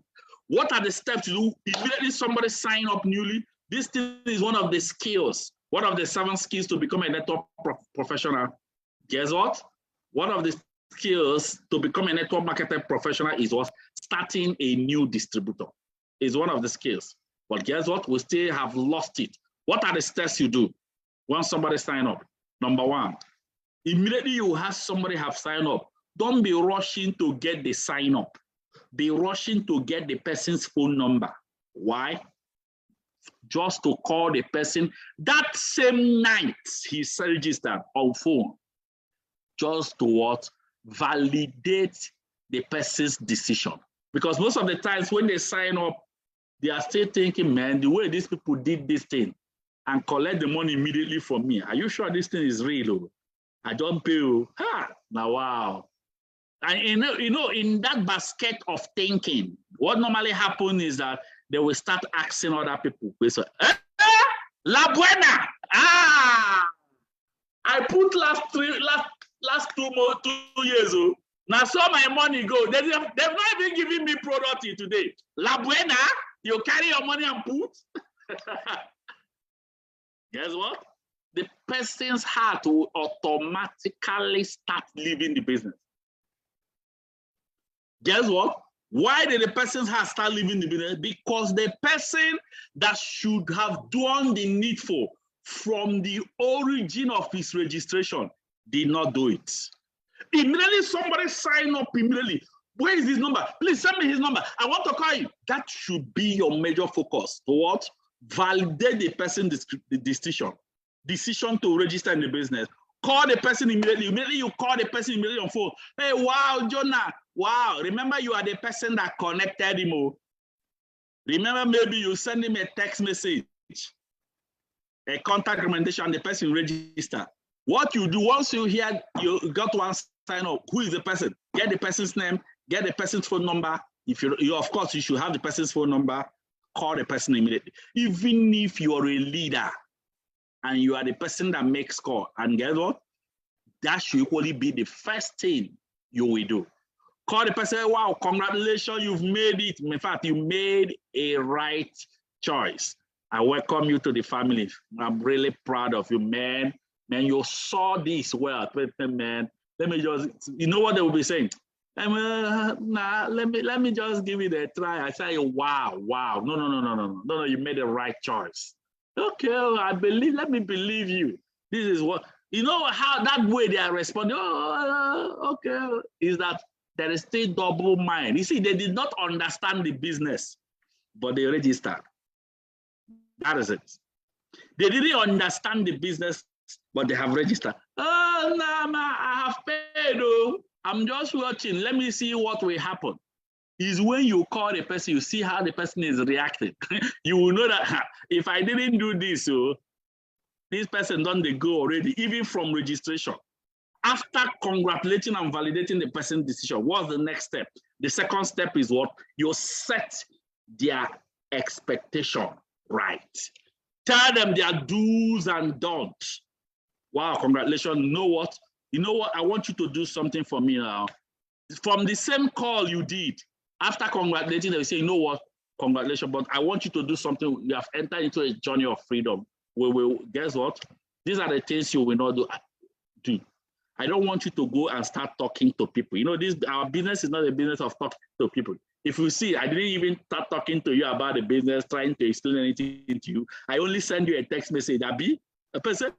S2: What are the steps you do? Immediately somebody sign up newly. This thing is one of the skills, one of the 7 skills to become a network professional. Guess what? One of the skills to become a network marketing professional is what? Starting a new distributor is one of the skills. But guess what? We still have lost it. What are the steps you do when somebody sign up? Number 1, immediately you have somebody have signed up. Don't be rushing to get the sign up. Be rushing to get the person's phone number. Why? Just to call the person that same night he's registered on phone. Just to what? Validate the person's decision. Because most of the times when they sign up, they are still thinking, man, the way these people did this thing and collect the money immediately from me. Are you sure this thing is real? I don't pay you. Now, wow. And you know, in that basket of thinking, what normally happens is that they will start asking other people. So, La Buena. I put last 2 years old. Now saw my money go. They've not even given me product today. La Buena, you carry your money and put. Guess what? The person's heart will automatically start leaving the business. Guess what? Why did the person's heart start leaving the business? Because the person that should have done the needful from the origin of his registration did not do it. Immediately somebody sign up immediately. Where is his number? Please send me his number. I want to call you. That should be your major focus. To what? Validate the person's decision to register in the business. Call the person immediately. Immediately you call the person immediately on phone. Hey, wow, Jonah. Wow. Remember you are the person that connected him. Remember maybe you send him a text message, a contact recommendation, and the person register. What you do once you hear you got one sign up, who is the person? Get the person's name, get the person's phone number. If you of course you should have the person's phone number, call the person immediately. Even if you are a leader and you are the person that makes call, and guess what? That should equally be the first thing you will do. Call the person, wow, congratulations, you've made it. In fact, you made a right choice. I welcome you to the family. I'm really proud of you, man. Man, you saw this well, man. Let me just, you know what they will be saying? Nah, let me just give it a try. I say, wow. No, you made the right choice. Okay, I believe, let me believe you. This is what, you know how that way they are responding, okay, is that there is still double mind. You see, they did not understand the business, but they registered. That is it. They didn't understand the business, but they have registered. Oh, no, man, I have paid. Oh, I'm just watching. Let me see what will happen. Is when you call the person, you see how the person is reacting. You will know that if I didn't do this, so this person done the go already, even from registration. After congratulating and validating the person's decision, what's the next step? The second step is what? You set their expectation right. Tell them their do's and don'ts. Wow, congratulations. You know what? I want you to do something for me now. From the same call you did, after congratulating, they say, you know what? Congratulations, but I want you to do something. You have entered into a journey of freedom. Guess what? These are the things you will not do. I don't want you to go and start talking to people. You know, our business is not a business of talking to people. If you see, I didn't even start talking to you about the business, trying to explain anything to you. I only send you a text message. Abi, a person,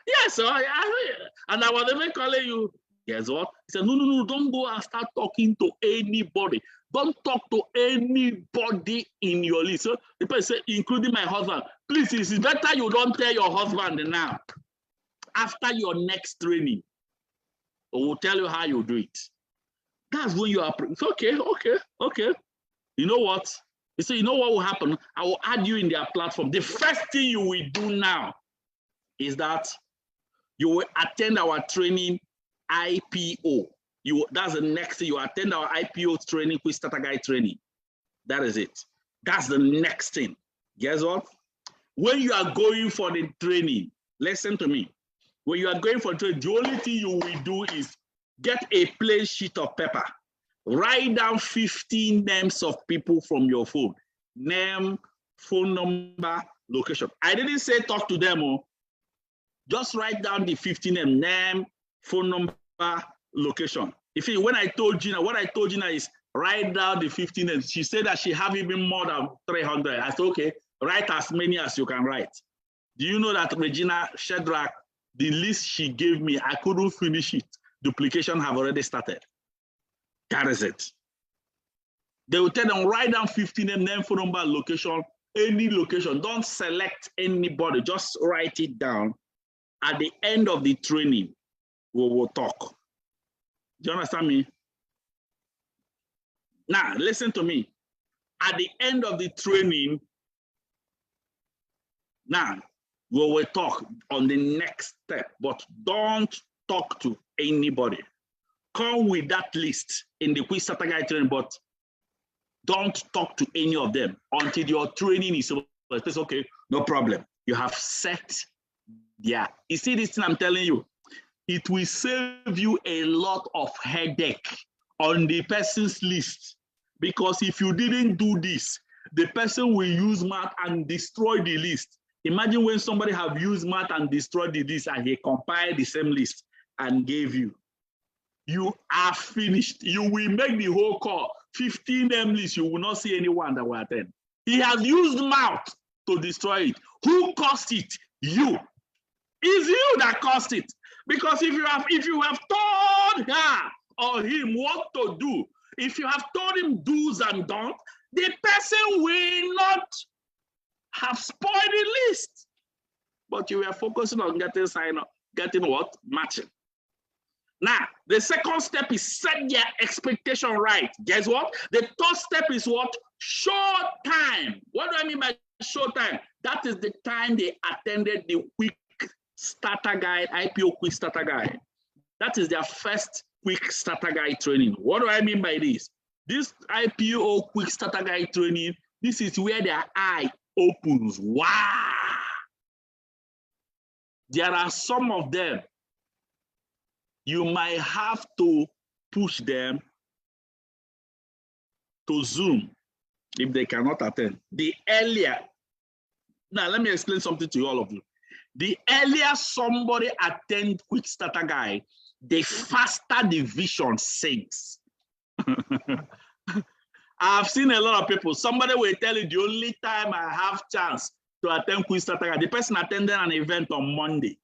S2: yes, so and I was even calling you. Guess what? He said, no, don't go and start talking to anybody. Don't talk to anybody in your list. So the person said, including my husband, please, it's better you don't tell your husband now. After your next training, we'll tell you how you do it. That's when you are, it's okay. You know what? You say, you know what will happen? I will add you in their platform. The first thing you will do now is that you will attend our training IPO. That's the next thing. You attend our IPO training, Quick Starter Guide training. That is it. That's the next thing. Guess what? When you are going for the training, listen to me. When you are going for training, the only thing you will do is get a plain sheet of paper. Write down 15 names of people from your phone. Name, phone number, location. I didn't say talk to them. Oh. Just write down the 15 names, name, phone number, location. When I told Gina, what I told Gina is write down the 15 names. She said that she have even more than 300. I said, okay, write as many as you can write. Do you know that Regina Shedrack, the list she gave me, I couldn't finish it. Duplication have already started. That is it. They will tell them, write down 15 names, name, phone number, location, any location. Don't select anybody. Just write it down. At the end of the training, we will talk. Do you understand me? Now, listen to me. At the end of the training, now, we will talk on the next step, but don't talk to anybody. Come with that list in the Quick Starter Guide training, but don't talk to any of them until your training is over. It's okay, no problem. You have set you see this thing I'm telling you? It will save you a lot of headache on the person's list, because if you didn't do this, the person will use math and destroy the list. Imagine when somebody have used math and destroyed the list and he compiled the same list and gave you. You are finished. You will make the whole call. 15 name list, you will not see anyone that will attend. He has used math to destroy it. Who caused it? You. It's you that caused it. Because if you have told her or him what to do, if you have told him do's and don'ts, the person will not have spoiled the list. But you were focusing on getting sign up, getting what? Matching. Now, the second step is set their expectation right. Guess what? The third step is what? Show time. What do I mean by show time? That is the time they attended the Quick Starter Guide, IPO Quick Starter Guide. That is their first Quick Starter Guide training. What do I mean by this? This IPO Quick Starter Guide training, this is where their eye opens. Wow! There are some of them, you might have to push them to Zoom if they cannot attend. The earlier, now let me explain something to all of you. The earlier somebody attend Quick Starter Guide, the faster the vision sinks. I've seen a lot of people, somebody will tell you the only time I have chance to attend Quick Starter Guide, the person attended an event on Monday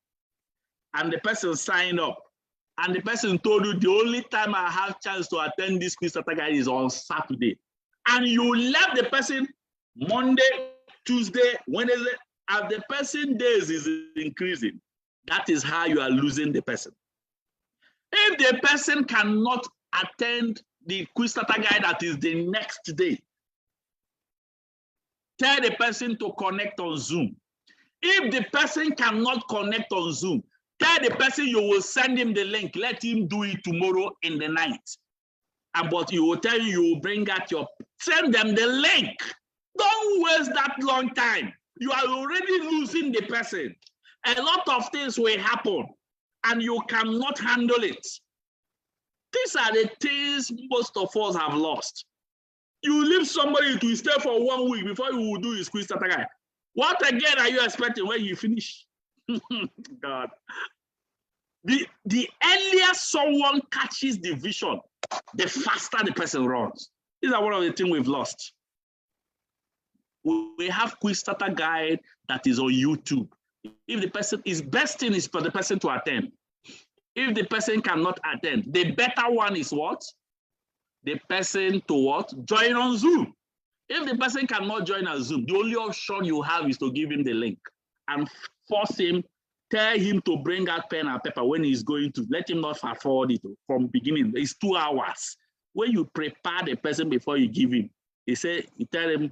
S2: and the person signed up. And the person told you the only time I have chance to attend this Quick Starter Guide is on Saturday. And you left the person Monday, Tuesday, Wednesday, as the person days is increasing. That is how you are losing the person. If the person cannot attend the Quick Starter Guide that is the next day, tell the person to connect on Zoom. If the person cannot connect on Zoom, tell the person you will send him the link. Let him do it tomorrow in the night. But you will tell you will bring out send them the link. Don't waste that long time. You are already losing the person. A lot of things will happen and you cannot handle it. These are the things most of us have lost. You leave somebody to stay for 1 week before you will do his Quick Starter Guide. What again are you expecting when you finish? God. The earlier someone catches the vision, the faster the person runs. These are one of the things we've lost. We have quick starter guide that is on YouTube. If the person is, best thing is for the person to attend. If the person cannot attend, the better one is what? The person to what? Join on Zoom. If the person cannot join on Zoom, the only option you have is to give him the link and force him, tell him to bring out pen and paper when he's going to, let him not forward it from beginning. It's 2 hours. When you prepare the person before you give him, you tell him,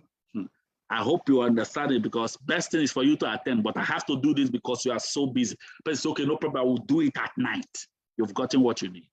S2: I hope you understand it, because best thing is for you to attend, but I have to do this because you are so busy. But it's okay, no problem, I will do it at night. You've gotten what you need.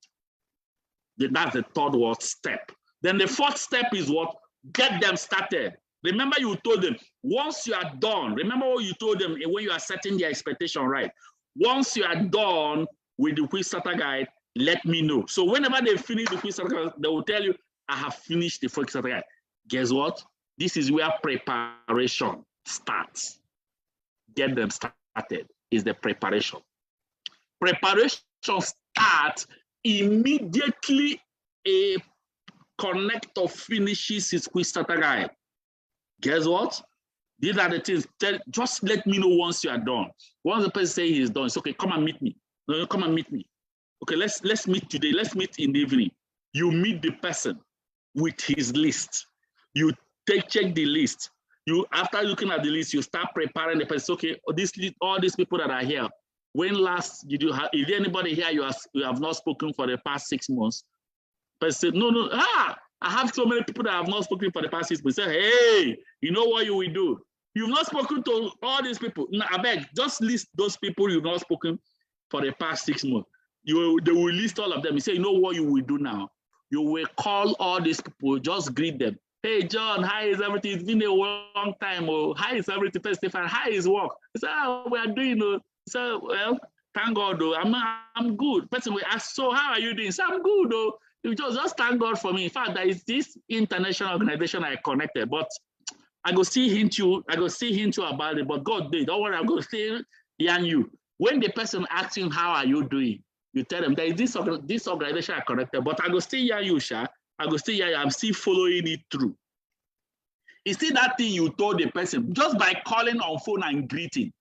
S2: That's the third step. Then the fourth step is what? Get them started. Remember you told them, once you are done, remember what you told them when you are setting their expectation, right? Once you are done with the quick starter guide, let me know. So whenever they finish the quick starter guide, they will tell you, I have finished the quick starter guide. Guess what? This is where preparation starts. Get them started is the preparation. Preparation starts immediately a connector finishes his quick starter guide. Guess what? These are the things. Just let me know once you are done. Once the person says he's done, it's okay, come and meet me. No, come and meet me. Okay, let's meet today. Let's meet in the evening. You meet the person with his list. You check the list. You, after looking at the list, you start preparing the person. Okay, all these people that are here. When last did you have? Is there anybody here you have not spoken for the past 6 months? Person said, no. I have so many people that have not spoken for the past 6 months. Say, hey, you know what you will do? You've not spoken to all these people. No, I beg, just list those people you've not spoken for the past 6 months. They will list all of them. You say, you know what you will do now? You will call all these people, just greet them. Hey, John, how is everything? It's been a long time. Oh, how is everything? Stefan, how is work? He said, oh, we are doing. So, well, thank God, though. I'm good. Person will ask, so how are you doing? So, I'm good, though. You just thank God for me. In fact, there is this international organization I connected, but I go see hint you about it. But God did. Don't worry, I'm going to say yarn you. When the person asks you, how are you doing? You tell them there is this organization I connected, but I go still yarn you, Sha. I go still yarn you. I'm still following it through. You see that thing you told the person just by calling on phone and greeting.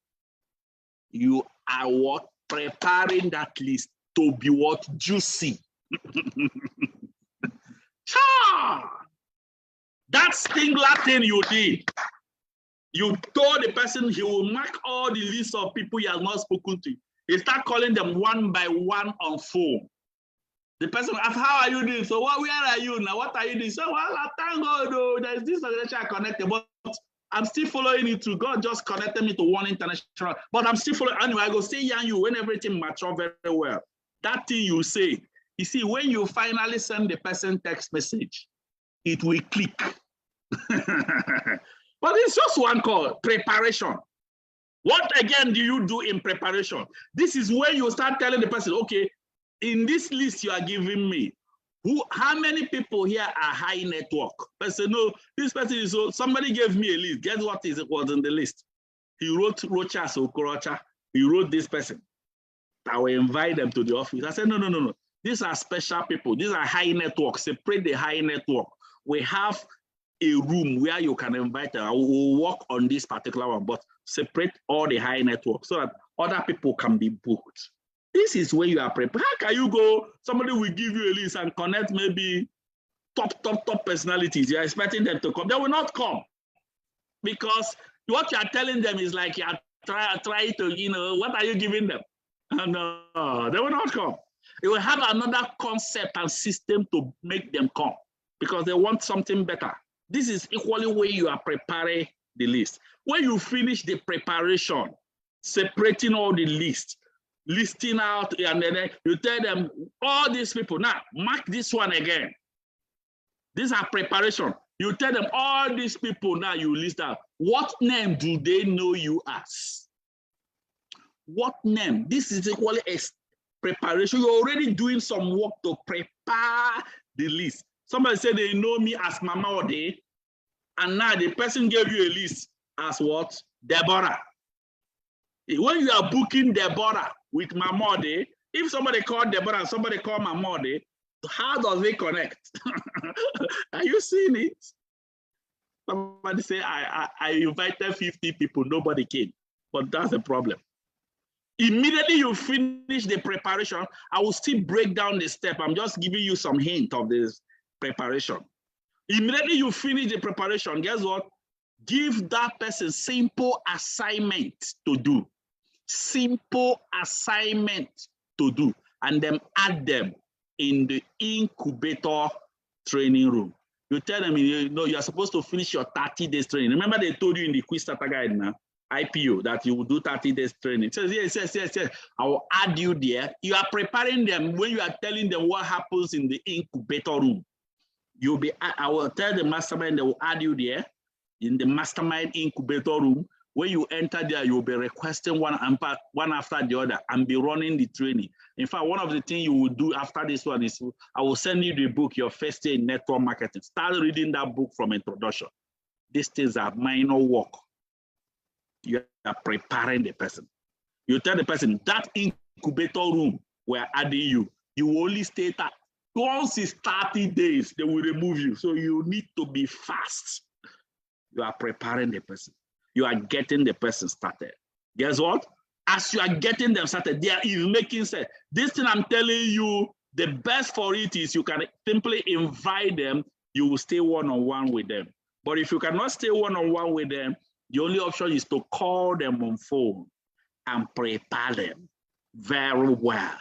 S2: You are what? Preparing that list to be what? Juicy. That singular thing you did, you told the person he will mark all the list of people he has not spoken to. He start calling them one by one on phone. The person asks, how are you doing? So where are you now? What are you doing? So well, I thank God, though, there's this organization I connected, but I'm still following it too. God just connected me to one international, but I'm still following. Anyway, I go say you when everything matures very well. That thing you say, you see, when you finally send the person text message, it will click. But it's just one call, preparation. What again do you do in preparation? This is where you start telling the person, okay, in this list you are giving me, how many people here are high network? Person, no, this person is so, somebody gave me a list. Guess what was in the list? He wrote Rocha Sokorocha. He wrote this person. I will invite them to the office. I said, no. These are special people. These are high network. Separate the high network. We have a room where you can invite them. I will work on this particular one, but separate all the high network so that other people can be booked. This is where you are prepared. How can you go? Somebody will give you a list and connect maybe top personalities. You're expecting them to come. They will not come because what you are telling them is like you are trying to, what are you giving them? No, they will not come. They will have another concept and system to make them come because they want something better. This is equally where you are preparing the list. When you finish the preparation, separating all the list, listing out, and then you tell them, all these people, now mark this one again. These are preparation. You tell them, all these people, now you list out. What name do they know you as? What name? This is equally a preparation. You're already doing some work to prepare the list. Somebody said they know me as Mama Ode, and now the person gave you a list as what? Deborah. When you are booking Deborah with Mama Ode, if somebody called Deborah and somebody called Mama Ode, How does it connect? Are you seeing it? Somebody say, I invited 50 people, nobody came. But that's the problem. Immediately you finish the preparation, I will still break down the step. I'm just giving you some hint of this preparation. Immediately you finish the preparation, guess what? Give that person simple assignment to do. Simple assignment to do. And then add them in the incubator training room. You tell them, you know, you're supposed to finish your 30 days training. Remember they told you in the quick starter guide now, IPO, that you will do 30 days training. It says, yes. I will add you there. You are preparing them when you are telling them what happens in the incubator room. I will tell the mastermind, they will add you there in the mastermind incubator room. When you enter there, you'll be requesting one after the other and be running the training. In fact, one of the things you will do after this one is I will send you the book, Your First Day in Network Marketing. Start reading that book from introduction. These things are minor work. You are preparing the person. You tell the person that incubator room we're adding you, you will only stay that. Once it's 30 days, they will remove you. So you need to be fast. You are preparing the person. You are getting the person started. Guess what? As you are getting them started, there is making sense. This thing I'm telling you, the best for it is you can simply invite them. You will stay one-on-one with them. But if you cannot stay one-on-one with them, the only option is to call them on phone and prepare them very well.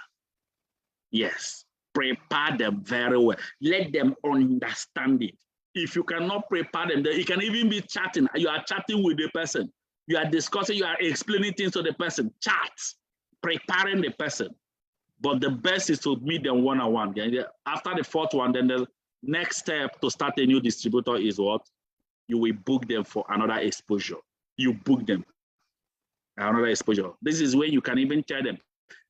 S2: Yes, prepare them very well. Let them understand it. If you cannot prepare them, it can even be chatting. You are chatting with the person. You are discussing, you are explaining things to the person. Chat, preparing the person. But the best is to meet them one-on-one. After the fourth one, then the next step to start a new distributor is what? You will book them for another exposure. You book them another exposure. This is when you can even tell them,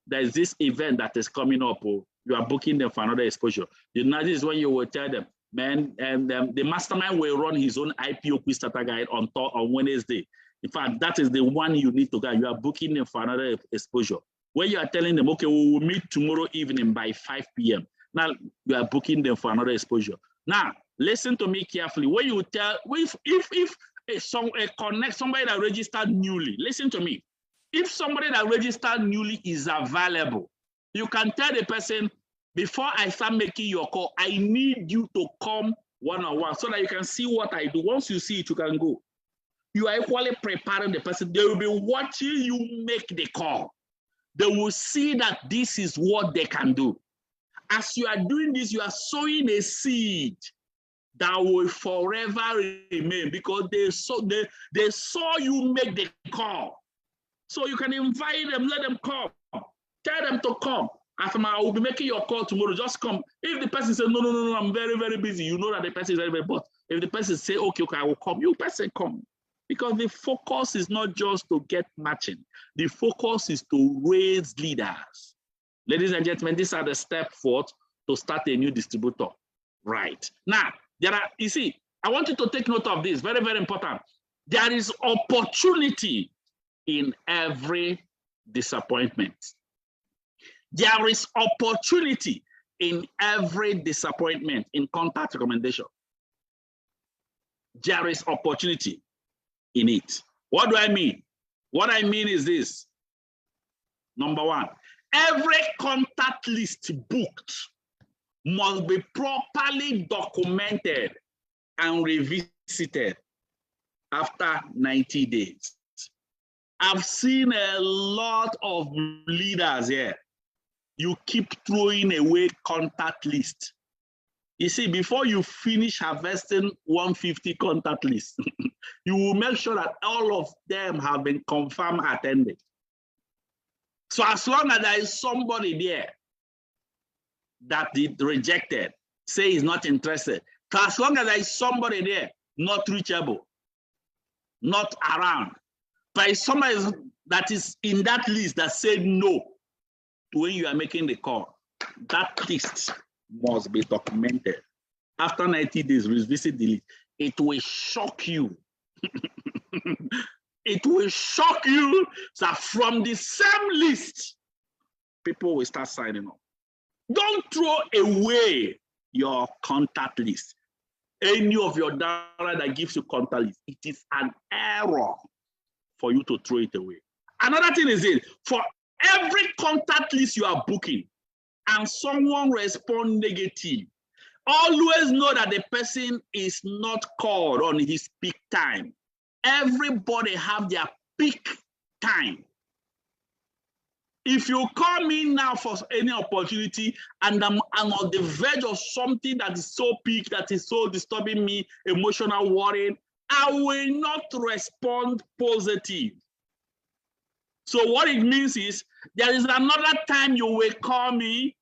S2: there's this event that is coming up. You are booking them for another exposure. This is when you will tell them, man, and the mastermind will run his own IPO quick starter guide on Wednesday. In fact, that is the one you need to get. You are booking them for another exposure. When you are telling them, okay, we will meet tomorrow evening by 5 p.m. Now you are booking them for another exposure. Now, listen to me carefully. When you tell, if connect somebody that registered newly, listen to me. If somebody that registered newly is available, you can tell the person, before I start making your call, I need you to come one-on-one so that you can see what I do. Once you see it, you can go. You are equally preparing the person. They will be watching you make the call. They will see that this is what they can do. As you are doing this, you are sowing a seed that will forever remain because they saw you make the call. So you can invite them, let them come. Tell them to come. After I will be making your call tomorrow, just come. If the person says, no, I'm very, very busy, you know that the person is very, very busy. If the person says, okay, I will come, you person come. Because the focus is not just to get matching. The focus is to raise leaders. Ladies and gentlemen, these are the steps forward to start a new distributor. Right. Now, you see, I want you to take note of this, very, very important. There is opportunity in every disappointment. There is opportunity in every disappointment in contact recommendation. There is opportunity in it. What do I mean? What I mean is this. Number one, every contact list booked must be properly documented and revisited after 90 days. I've seen a lot of leaders here. You keep throwing away contact list. You see, before you finish harvesting 150 contact lists, you will make sure that all of them have been confirmed attended. So as long as there is somebody there that did rejected, say he's not interested, so as long as there is somebody there not reachable, not around, but somebody that is in that list that said no to when you are making the call, that list must be documented. After 90 days, revisit the list. It will shock you. It will shock you that from the same list, people will start signing up. Don't throw away your contact list. Any of your data that gives you contact list, it is an error for you to throw it away. Another thing is it, for every contact list you are booking and someone responds negative, always know that the person is not called on his peak time. Everybody have their peak time. If you call me now for any opportunity and I'm on the verge of something that is so peak, that is so disturbing me, emotional worrying, I will not respond positive. So what it means is, there is another time you will call me,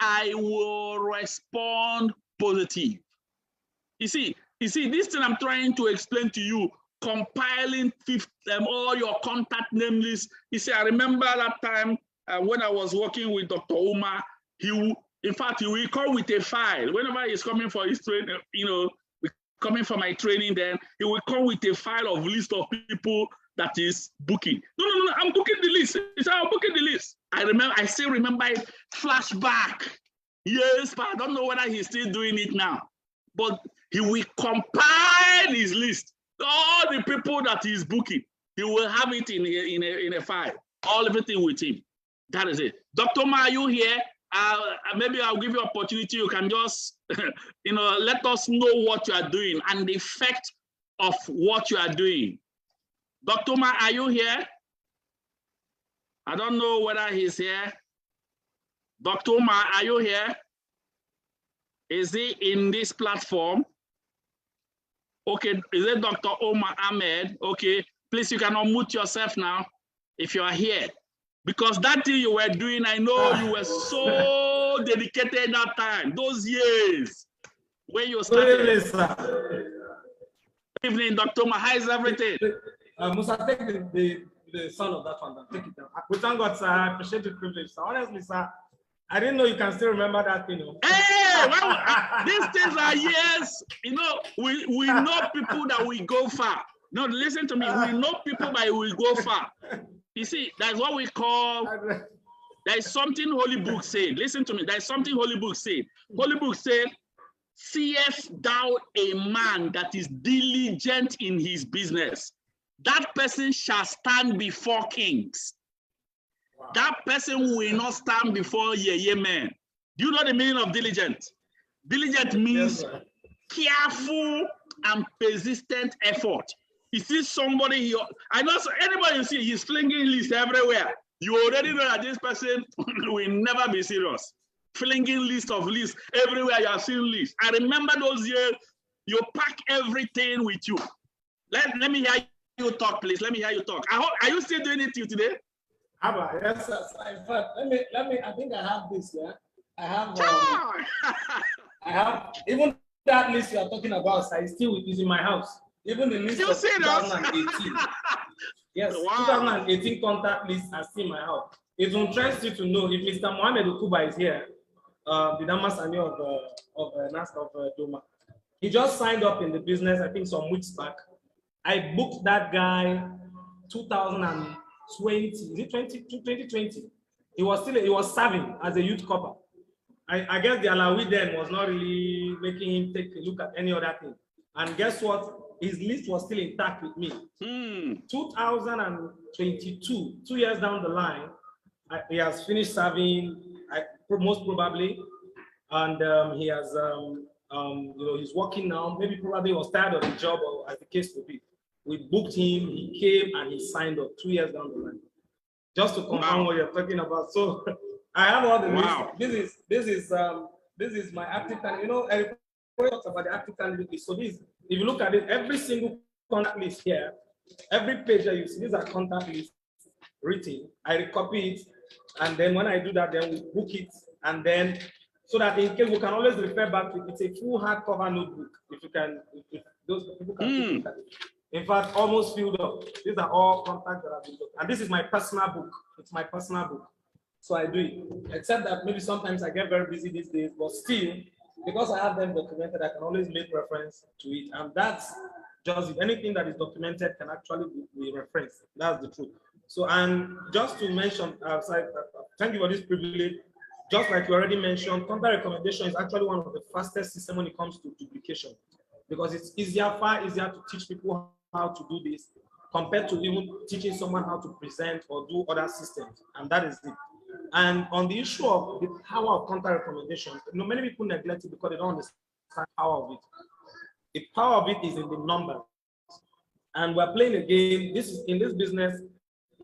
S2: I will respond positive. You see, this thing I'm trying to explain to you, compiling all your contact name list. You see, I remember that time when I was working with Dr. Omar, in fact, he will come with a file. Whenever he's coming for his training, coming for my training, then he will come with a file of list of people that is booking. No, I'm booking the list. He said, I'm booking the list. I still remember it, flashback. Yes, but I don't know whether he's still doing it now. But he will compile his list. All the people that he's booking, he will have it in a file, everything with him. That is it. Dr. Ma, are you here? Maybe I'll give you an opportunity. You can just, let us know what you are doing and the effect of what you are doing. Dr. Ma, are you here? I don't know whether he's here. Dr. Ma, are you here? Is he in this platform? Okay, is it Dr. Omar Ahmed? Okay, please, you can unmute yourself now if you are here. Because that thing you were doing, I know you were so dedicated that time, those years when you started.
S4: Good evening, sir.
S2: Good evening, Dr. Omar. How is everything?
S4: Musa, take the sound of that one down. Take it down. We thank God, sir. I appreciate the privilege, sir. Honestly, sir, I didn't know you can still remember that thing.
S2: Hey, well, these things are years. We know people that we go far. No, listen to me. We know people that will go far. You see, that's what we call. There is something Holy Book said. Listen to me. There is something Holy Book said. Holy Book said, "Seest thou a man that is diligent in his business? That person shall stand before kings." Wow. That person will not stand before ye men. Do you know the meaning of diligent? Diligent means careful and persistent effort. You see somebody here, I know anybody you see, he's flinging lists everywhere. You already know that this person will never be serious. Flinging list of lists everywhere. You are seeing lists. I remember those years. You pack everything with you. Let me hear you talk, please. Let me hear you talk. Are you still doing it till today?
S4: Yes, sir. In fact, let me. I think I have this. Yeah, I have. I have even that list you are talking about. Sir, is in my house. Even the list of 2018. Yes, wow. 2018 contact list are still in my house. It will interest you to know if Mr. Mohammed Okuba is here, the Damasani of Doma. He just signed up in the business, I think some weeks back. I booked that guy 2020, is it 2020? He was serving as a youth corper. I guess the Alawi then was not really making him take a look at any other thing. And guess what? His list was still intact with me. 2022, 2 years down the line, he has finished serving, most probably, and he has, he's working now. Maybe probably was tired of the job, or as the case would be. We booked him, he came, and he signed up 2 years down the line. Just to confirm what you're talking about. So I have all the list. This is my active candidate. Everybody talks about the active candidate. So this, if you look at it, every single contact list here, every page that you see, these are contact lists written. I copy it, and then when I do that, then we book it, and then so that in case we can always refer back to it. It's a full hardcover notebook. If those people can look at it. In fact, almost filled up. These are all contacts that have been booked. And this is my personal book. It's my personal book. So I do it. Except that maybe sometimes I get very busy these days, but still, because I have them documented, I can always make reference to it. And that's just, if anything that is documented can actually be referenced. That's the truth. So, and just to mention, thank you for this privilege. just like you already mentioned, contact recommendation is actually one of the fastest systems when it comes to duplication, because it's easier, far easier to teach people how to do this compared to even teaching someone how to present or do other systems. And that is it. And on the issue of the power of contact recommendation, many people neglect it because they don't understand the power of it. The power of it is in the numbers. And we're playing a game. This is in this business,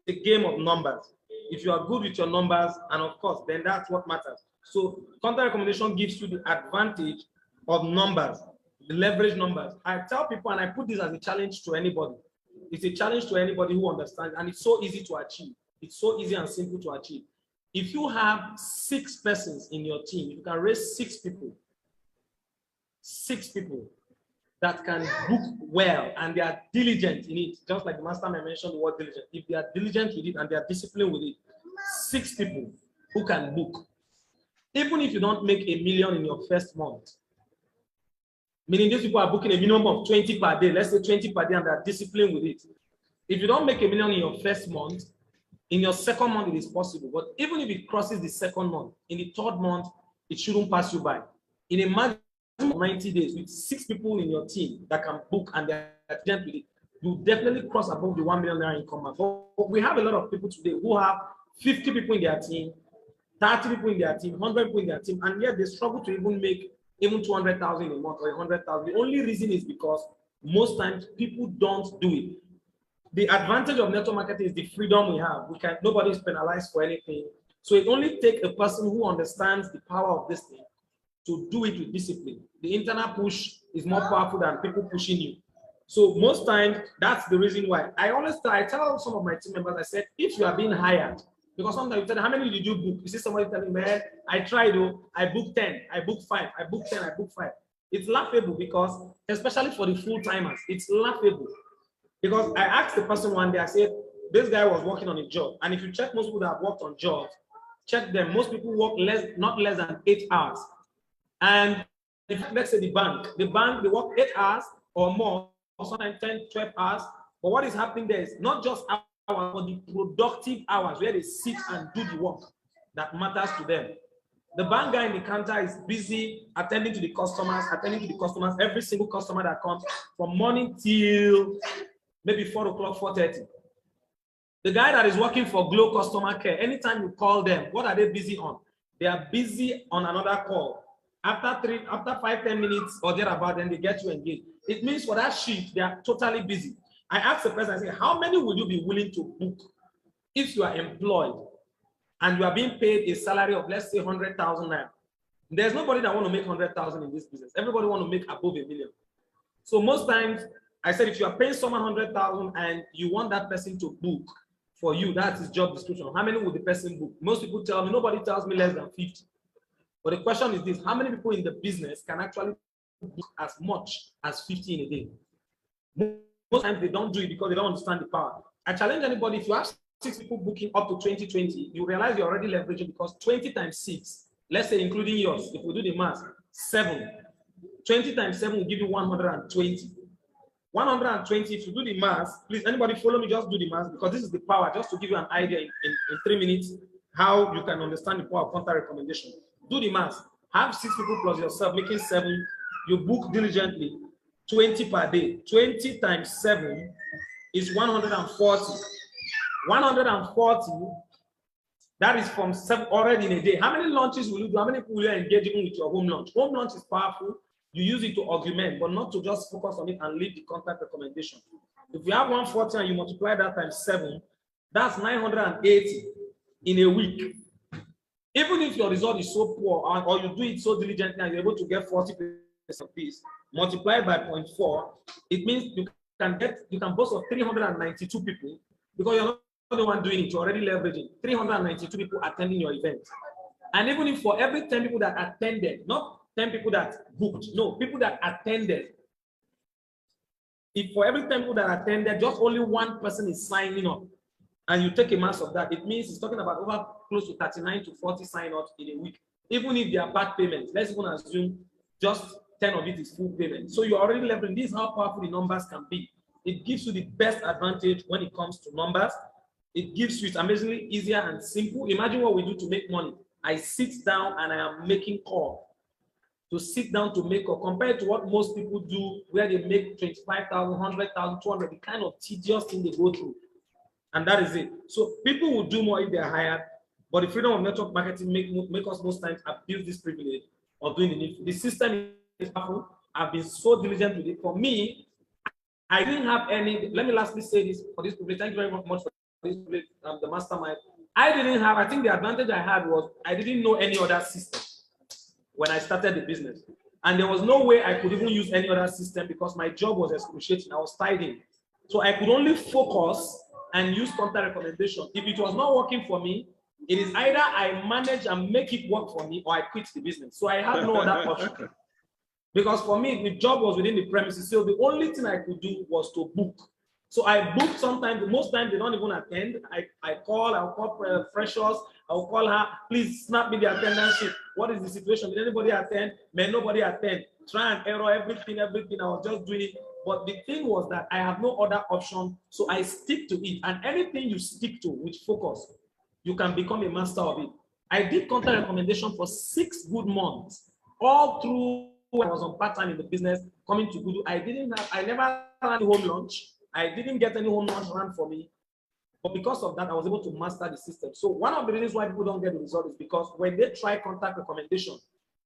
S4: the game of numbers. If you are good with your numbers, and of course, then that's what matters. So contact recommendation gives you the advantage of numbers, the leverage numbers. I tell people, and I put this as a challenge to anybody. It's a challenge to anybody who understands, and it's so easy to achieve. It's so easy and simple to achieve. If you have 6 persons in your team, you can raise 6 people that can book well and they are diligent in it, just like the mastermind mentioned the word diligent. If they are diligent with it and they are disciplined with it, 6 people who can book. Even if you don't make $1 million in your first month, meaning these people are booking a minimum of 20 per day, let's say 20 per day, and they are disciplined with it. If you don't make $1 million in your first month, in your second month, it is possible. But even if it crosses the second month, in the third month, it shouldn't pass you by. In a maximum of 90 days, with 6 people in your team that can book and they're diligent with it, you definitely cross above the $1 million income. But we have a lot of people today who have 50 people in their team, 30 people in their team, 100 people in their team, and yet they struggle to even make even 200,000 a month or 100,000. The only reason is because most times people don't do it. The advantage of network marketing is the freedom we have. Nobody is penalized for anything. So it only takes a person who understands the power of this thing to do it with discipline. The internal push is more powerful than people pushing you. So most times, that's the reason why. I tell some of my team members, I said, if you are being hired, because sometimes you tell them, how many did you book? You see somebody telling me, man, I tried, I booked 10, I booked 5, I booked 10, I booked 5. It's laughable because, especially for the full-timers, it's laughable. Because I asked the person one day, I said, this guy was working on a job. And if you check most people that have worked on jobs, check them, most people work not less than 8 hours. And if let's say the bank, they work 8 hours or more, or sometimes 10, 12 hours. But what is happening there is not just hours, but the productive hours where they sit and do the work that matters to them. The bank guy in the counter is busy attending to the customers, every single customer that comes from morning till maybe 4 o'clock, 4:30. The guy that is working for Glow Customer Care, anytime you call them, what are they busy on? They are busy on another call. After 5-10 minutes or thereabout, then they get you engaged. It means for that shift, they are totally busy. I asked the person, I said, how many would you be willing to book if you are employed and you are being paid a salary of, let's say, 100,000 naira? There's nobody that want to make 100,000 in this business. Everybody want to make above $1 million. So most times, I said, if you are paying someone 100,000 and you want that person to book for you, that's his job description. How many would the person book? Most people tell me, nobody tells me less than 50. But the question is this, how many people in the business can actually book as much as 50 in a day? Most times they don't do it because they don't understand the power. I challenge anybody, if you have 6 people booking up to 2020, you realize you're already leveraging, because 20 times 6, let's say including yours, if we do the math, 7. 20 times 7 will give you 120. 120, if you do the math, please, anybody follow me, just do the math, because this is the power, just to give you an idea in 3 minutes, how you can understand the power of contact recommendation. Do the math. Have 6 people plus yourself, making 7. You book diligently, 20 per day. 20 times 7 is 140. 140, that is from 7 already in a day. How many launches will you do? How many people will you engage in with your home launch? Home launch is powerful. You use it to augment, but not to just focus on it and leave the contact recommendation. If you have 140 and you multiply that times 7, that's 980 in a week. Even if your result is so poor, or you do it so diligently and you're able to get 40% of this, multiplied by 0.4, it means you can boast of 392 people, because you're not the one doing it, you're already leveraging 392 people attending your event. And even if for every 10 people that attended, not 10 people that booked, no, people that attended, if for every 10 people that attended, just only 1 person is signing up, and you take a mass of that, it means it's talking about over close to 39 to 40 sign-ups in a week. Even if they are back payments, let's even assume just 10 of it is full payment. So you're already leveraging. This is how powerful the numbers can be. It gives you the best advantage when it comes to numbers. It gives you, it's amazingly easier and simple. Imagine what we do to make money. I sit down and I am making call. To sit down to make call, compared to what most people do, where they make 25,000, 100,000, 200, the kind of tedious thing they go through. And that is it. So people will do more if they are hired, but the freedom of network marketing make us most times abuse this privilege of doing the needful. The system is powerful. I've been so diligent with it. For me, I didn't have any, let me lastly say this for this privilege. Thank you very much for this privilege, the mastermind. I think the advantage I had was I didn't know any other system when I started the business. And there was no way I could even use any other system because my job was excruciating. I was tied in. So I could only focus and use contact recommendation. If it was not working for me, it is either I manage and make it work for me or I quit the business. So I had no other option. Because for me, the job was within the premises. So the only thing I could do was to book. So I booked sometimes, most times they don't even attend. I'll call freshers, I'll call her, please snap me the attendance sheet. What is the situation? Did anybody attend? May nobody attend. Try and error everything. I was just doing it. But the thing was that I have no other option. So I stick to it. And anything you stick to with focus, you can become a master of it. I did contact recommendation for 6 good months, all through I was on part-time in the business, coming to Google. I never ran a home launch. I didn't get any home launch run for me. But because of that, I was able to master the system. So one of the reasons why people don't get the result is because when they try contact recommendation,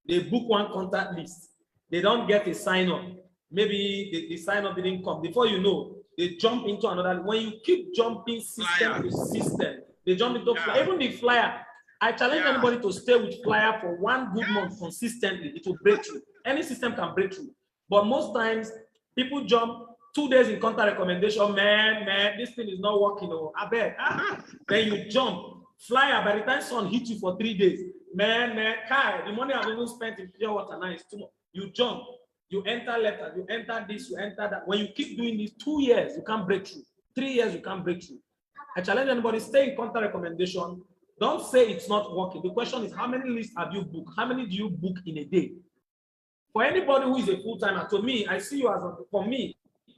S4: they book one contact list. They don't get a sign-up. Maybe the sign-up didn't come. Before you know, they jump into another. When you keep jumping system to system, they jump into flyer. Even the flyer. I challenge anybody to stay with flyer for 1 good month consistently. It will break through. Any system can break through. But most times, people jump 2 days in contact recommendation. Man, this thing is not working. Oh, I bet. Then you jump. Flyer, by the time sun hits you for 3 days. Man, Kai, the money I've even spent in pure water now is too much. You jump. You enter letters. You enter this. You enter that. When you keep doing this, 2 years, you can't break through. 3 years, you can't break through. I challenge anybody, stay in contact recommendation. Don't say it's not working. The question is, how many lists have you booked? How many do you book in a day? For anybody who is a full-timer, to me, I see you as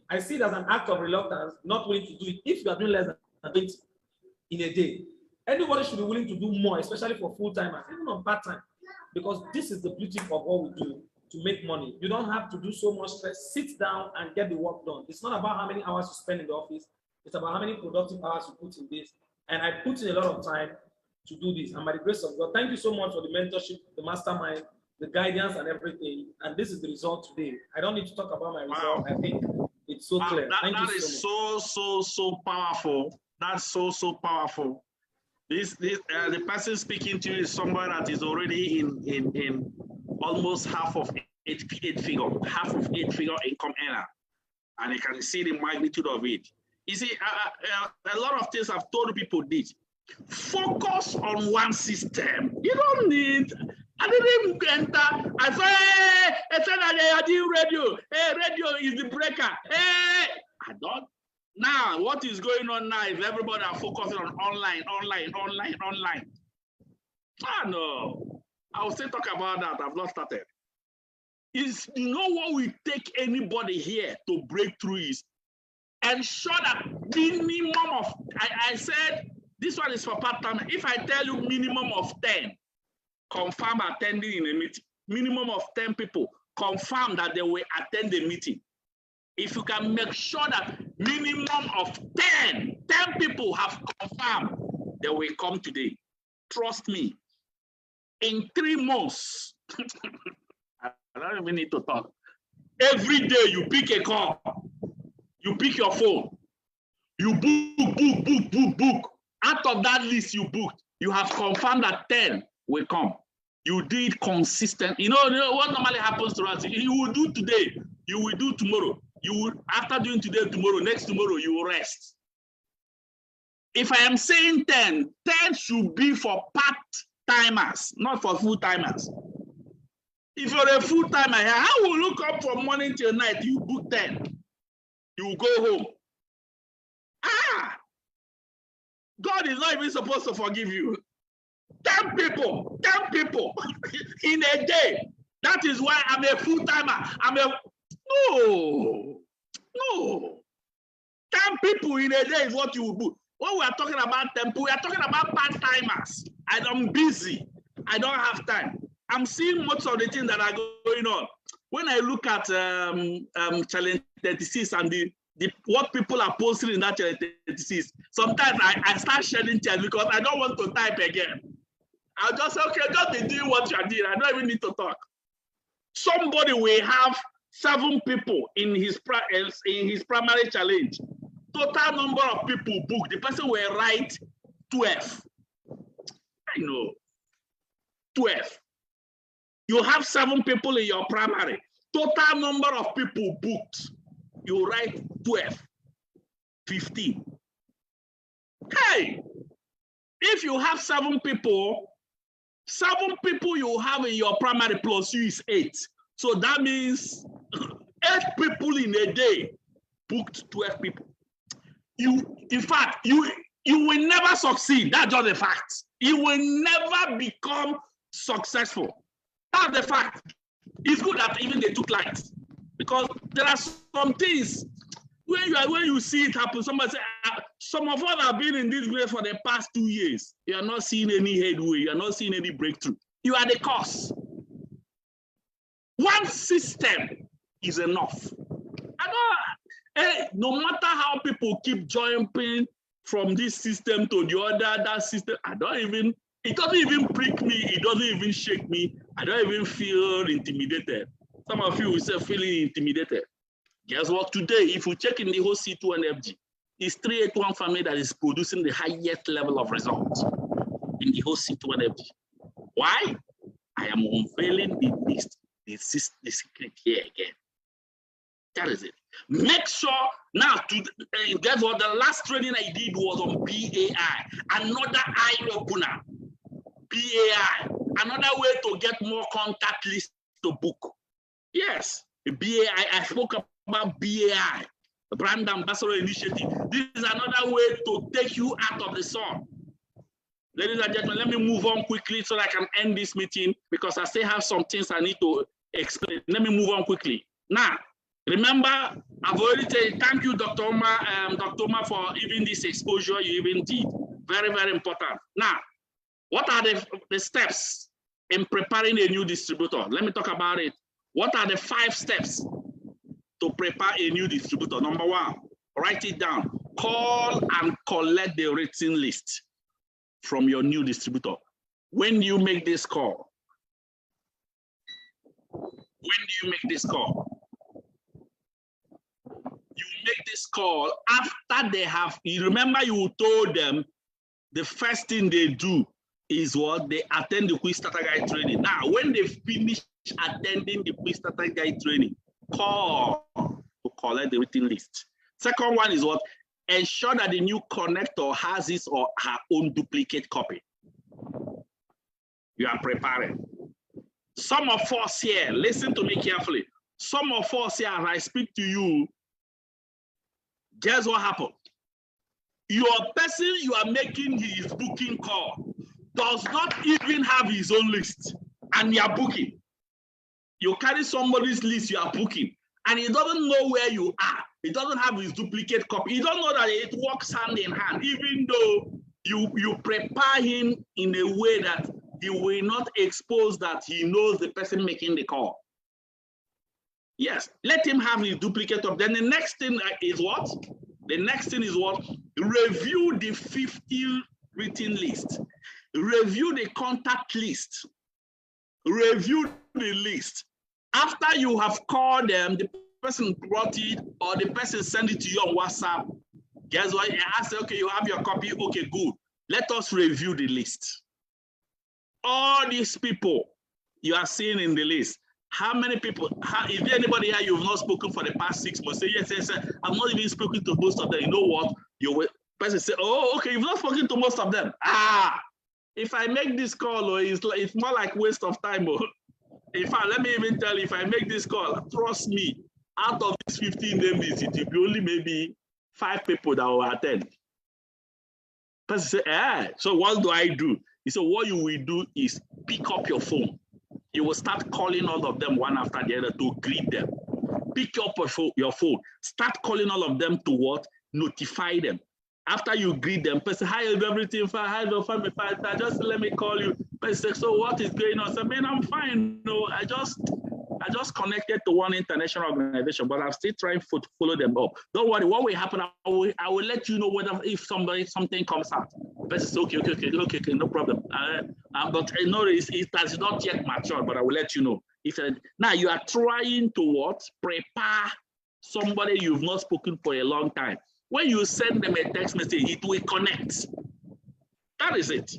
S4: I see it as an act of reluctance, not willing to do it. If you are doing less than 20 in a day, anybody should be willing to do more, especially for full-timers, even on part-time, because this is the beauty of what we do to make money. You don't have to do so much stress. Sit down and get the work done. It's not about how many hours you spend in the office. It's about how many productive hours you put in this. And I put in a lot of time to do this. And by the grace of God, thank you so much for the mentorship, the mastermind, the guidance and everything. And this is the result today. I don't need to talk about my result. I think it's so clear.
S2: That is so powerful. That's so powerful. The person speaking to you is somebody that is already in almost half of eight figure income earner, and you can see the magnitude of it. You see, a lot of things I've told people this. Focus on one system. You don't need. I didn't enter. I said, I said that I did radio. Hey, radio is the breaker. Hey, I don't. Now, what is going on now is everybody are focusing on online. Ah, no. I will still talk about that. I've not started. You know what will take anybody here to break through is ensure that minimum of, I said, this one is for part-time. If I tell you minimum of 10, confirm attending in a meeting. Minimum of 10 people, confirm that they will attend the meeting. If you can make sure that minimum of 10 people have confirmed, they will come today. Trust me. In 3 months, I don't even need to talk. Every day you pick a call, you pick your phone, you book. Out of that list you booked, you have confirmed that 10 will come. You did consistent. You know what normally happens to us? You will do today, you will do tomorrow. You will, after doing today, tomorrow, next tomorrow, you will rest. If I am saying 10 should be for part-timers, not for full-timers. If you're a full-timer, how will you come from morning till night? You book 10. You will go home. God is not even supposed to forgive you. 10 people in a day. That is why I'm a full-timer. No. 10 people in a day is what you will do. When we are talking about 10 people, we are talking about part-timers. And I'm busy. I don't have time. I'm seeing most of the things that are going on. When I look at Challenge 36 and what people are posting in that Challenge 36, sometimes I start shedding tears because I don't want to type again. I'll just say, okay, just be doing what you're doing. I don't even need to talk. Somebody will have 7 people in his primary challenge. Total number of people booked. The person will write 12. I know. 12. You have 7 people in your primary. Total number of people booked. You write 12. 15. Hey! If you have 7 people you have in your primary plus you is 8. So that means 8 people in a day booked 12 people. In fact, you will never succeed. That's just a fact. You will never become successful. That's the fact. It's good that even they took lights, because there are some things when you see it happen. Somebody say, some of us have been in this place for the past 2 years. You are not seeing any headway. You are not seeing any breakthrough. You are the cause. One system is enough. No matter how people keep jumping from this system to the other, that system, it doesn't even prick me, it doesn't even shake me, I don't even feel intimidated. Some of you will say feeling intimidated. Guess what? Today, if you check in the whole C2 and FG, it's 381 family that is producing the highest level of results in the whole C2 and FG. Why? I am unveiling the secret here again. That is it. Make sure now guess what? The last training I did was on BAI, another eye opener. BAI, another way to get more contact lists to book. Yes, BAI. I spoke about BAI, the Brand Ambassador Initiative. This is another way to take you out of the sun. Ladies and gentlemen, let me move on quickly so that I can end this meeting, because I still have some things I need to explain. Let me move on quickly. Now, remember, I've already said thank you, Dr. Omar, for even this exposure you even did. Very, very important. Now, what are the steps in preparing a new distributor? Let me talk about it. What are the 5 steps to prepare a new distributor? Number 1, write it down. Call and collect the written list from your new distributor. When do you make this call? You make this call after they have, you remember you told them the first thing they do is what? They attend the Quick Starter Guide training. Now, when they finish attending the Quick Starter Guide training, call to collect the written list. Second one is what? Ensure that the new connector has his or her own duplicate copy. You are preparing. Some of us here, listen to me carefully. Some of us here, as I speak to you, guess what happened? Your person you are making his booking call does not even have his own list, and you are booking. You carry somebody's list you are booking, and he doesn't know where you are. He doesn't have his duplicate copy. He doesn't know that it works hand in hand, even though you prepare him in a way that he will not expose that he knows the person making the call. Yes, let him have his duplicate of. Then the next thing is what? The next thing is what? Review the 50 written list. Review the contact list. Review the list. After you have called them, the person brought it or the person sent it to you on WhatsApp. Guess what? I say, okay, you have your copy. Okay, good. Let us review the list. All these people you are seeing in the list, how many people, is there anybody here you've not spoken for the past 6 months? Say, yes, yes, yes, I've not even spoken to most of them. You know what? Your person say, oh, okay, you've not spoken to most of them. If I make this call, it's more like waste of time. In fact, let me even tell you, if I make this call, trust me, out of these 15 names, it will be only maybe 5 people that will attend. Person say, so what do I do? He said, what you will do is pick up your phone. You will start calling all of them one after the other to greet them. Pick up your phone. Start calling all of them to what? Notify them. After you greet them, person, hi, everything fine? Hi, family fine? Just let me call you. But say, so what is going on? I mean, I'm fine. No, I just connected to one international organization, but I'm still trying to follow them up. Don't worry, what will happen? I will let you know whether if something comes out. But it's okay, no problem. But I know it has not yet matured, but I will let you know. Now you are trying to what? Prepare somebody you've not spoken for a long time. When you send them a text message, it will connect. That is it.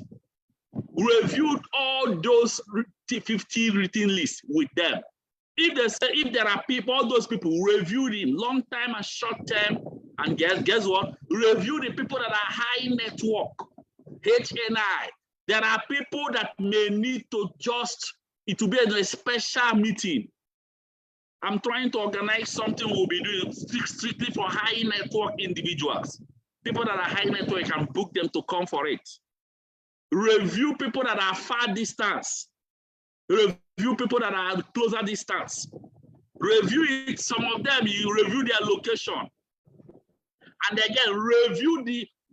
S2: Review all those 50 written lists with them. If there are people, all those people, review them long time and short term, and guess what? Review the people that are high network, HNI. There are people that may need to it will be a special meeting. I'm trying to organize something we'll be doing strictly for high network individuals. People that are high network, can book them to come for it. Review people that are far distance. Review people that are closer distance. Review it. Some of them, you review their location. And again, review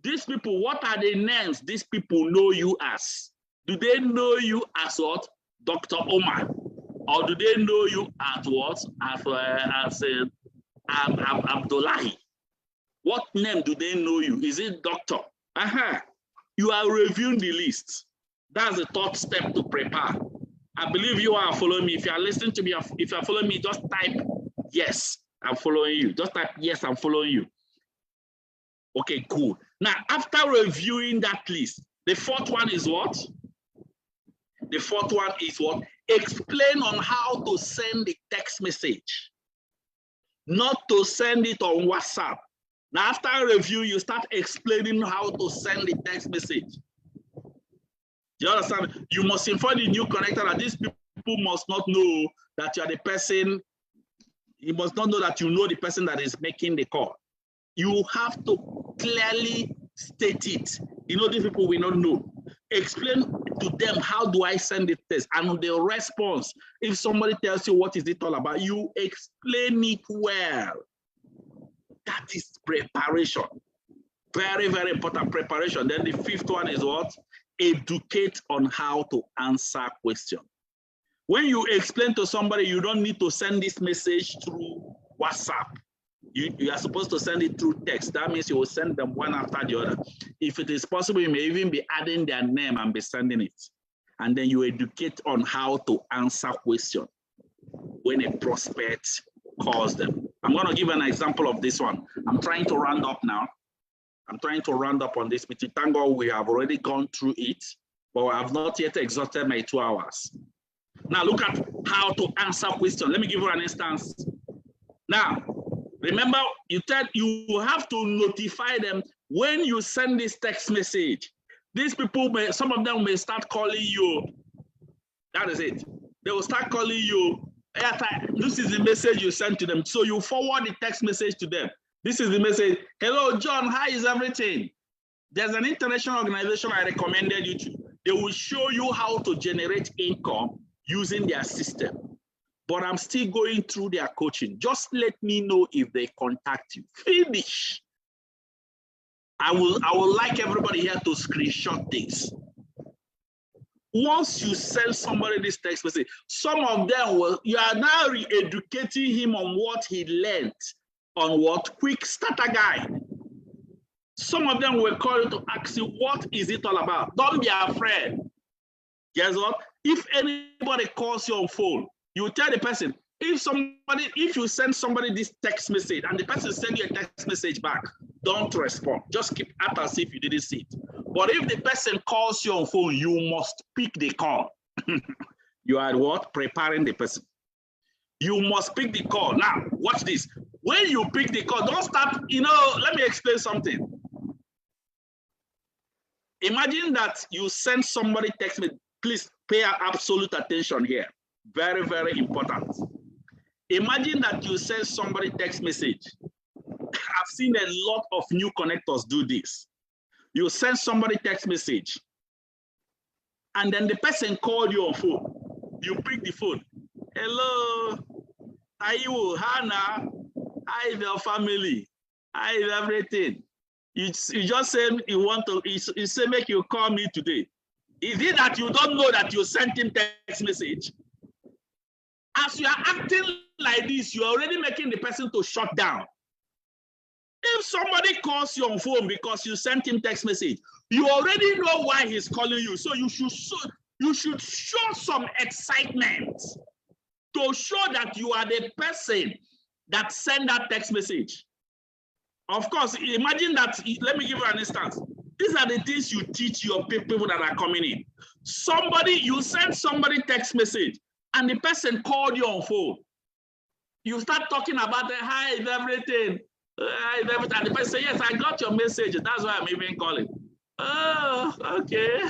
S2: these people. What are the names these people know you as? Do they know you as what? Dr. Omar? Or do they know you as what? As Abdullahi? What name do they know you? Is it doctor? You are reviewing the list. That's the third step to prepare. I believe you are following me. If you are listening to me, if you are following me, just type yes, I'm following you. Just type yes, I'm following you. Okay, cool. Now, after reviewing that list, the fourth one is what? The fourth one is what? Explain on how to send the text message, not to send it on WhatsApp. Now, after review, you start explaining how to send the text message. You understand? You must inform the new connector that these people must not know that you are the person. You must not know that you know the person that is making the call. You have to clearly state it. You know, these people will not know. Explain to them, how do I send the text? And the response, if somebody tells you what is it all about, you explain it well. That is preparation. Very, very important preparation. Then the fifth one is what? Educate on how to answer questions. When you explain to somebody, you don't need to send this message through WhatsApp. You are supposed to send it through text. That means you will send them one after the other. If it is possible, you may even be adding their name and be sending it. And then you educate on how to answer questions when a prospect calls them. I'm going to give an example of this one. I'm trying to round up now. I'm trying to round up on this meeting. Thank God we have already gone through it, but I have not yet exhausted my 2 hours. Now look at how to answer questions. Let me give you an instance. Now, remember, you have to notify them when you send this text message. These people, some of them may start calling you. That is it. They will start calling you. This is the message you send to them. So you forward the text message to them. This is the message. Hello, John. How is everything? There's an international organization I recommended you to. They will show you how to generate income using their system. But I'm still going through their coaching. Just let me know if they contact you. Finish. I will like everybody here to screenshot this. Once you send somebody this text message, some of them you are now re-educating him on what he learned on what quick starter guide. Some of them will call you to ask you, what is it all about? Don't be afraid. Guess what? If anybody calls you on phone, you tell the person, if you send somebody this text message and the person sends you a text message back, don't respond. Just keep act as if you didn't see it. But if the person calls you on phone, you must pick the call. You are what? Preparing the person. You must pick the call. Now, watch this. When you pick the call, don't start, let me explain something. Imagine that you send somebody text message. Please pay absolute attention here. Very, very important. Imagine that you send somebody text message. I've seen a lot of new connectors do this. You send somebody text message, and then the person called you on phone. You pick the phone. Hello, how you, Hannah? Hi, your family. Hi, everything. You just say you want to. You say make you call me today. Is it that you don't know that you sent him text message? As you are acting like this, you are already making the person to shut down. If somebody calls you on phone because you sent him text message, you already know why he's calling you. So you should show some excitement to show that you are the person that sent that text message. Of course, imagine that. Let me give you an instance. These are the things you teach your people that are coming in. You send somebody text message and the person called you on phone. You start talking about hi, is everything. And the person say, yes, I got your message. That's why I'm even calling. Oh, okay.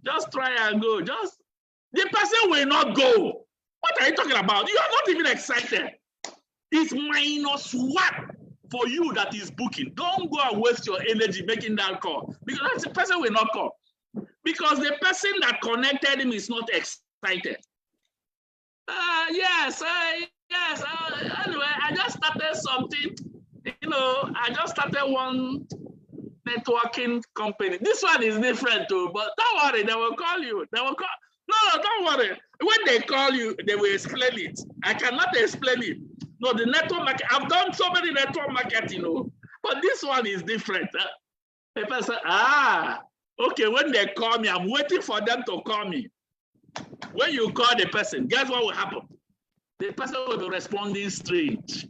S2: Just try and go. The person will not go. What are you talking about? You are not even excited. It's -1 for you that is booking. Don't go and waste your energy making that call, because the person will not call. Because the person that connected him is not excited. Yes. Anyway, I just started something. I just started one networking company. This one is different too, but don't worry, they will call you. No, don't worry. When they call you, they will explain it. I cannot explain it. No, the network market, I've done so many network marketing, but this one is different. People say, okay, when they call me, I'm waiting for them to call me. When you call the person, guess what will happen? The person will be responding strange.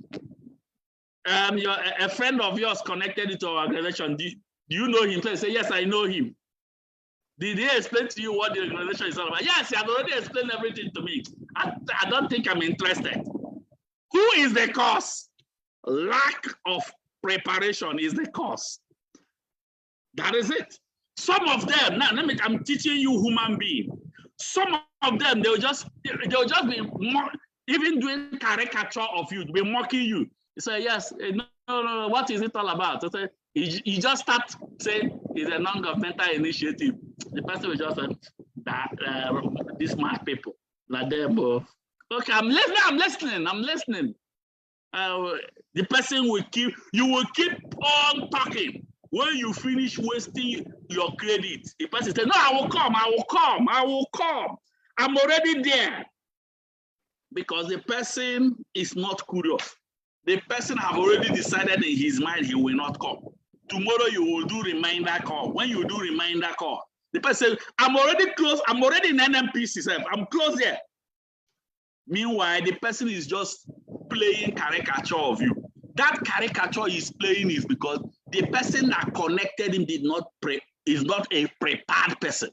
S2: A friend of yours connected to our organization. Do you know him? So say, yes, I know him. Did he explain to you what the organization is all about? Yes, he has already explained everything to me. I don't think I'm interested. Who is the cause? Lack of preparation is the cause. That is it. Some of them, now I'm teaching you human being. Some of them, they'll just be even doing caricature of you, be mocking you. You say, yes, no, what is it all about? So say, you just start saying it's a non-governmental initiative. The person will just say, these smart people, like them. Okay, I'm listening. The person will keep on talking. When you finish wasting your credit, the person says, no, I will come. I'm already there. Because the person is not curious. The person have already decided in his mind he will not come. Tomorrow you will do reminder call. When you do reminder call, the person says, I'm already close. I'm already in NMPC. I'm close there. Meanwhile, the person is just playing caricature of you. That caricature he's playing is because the person that connected him is not a prepared person.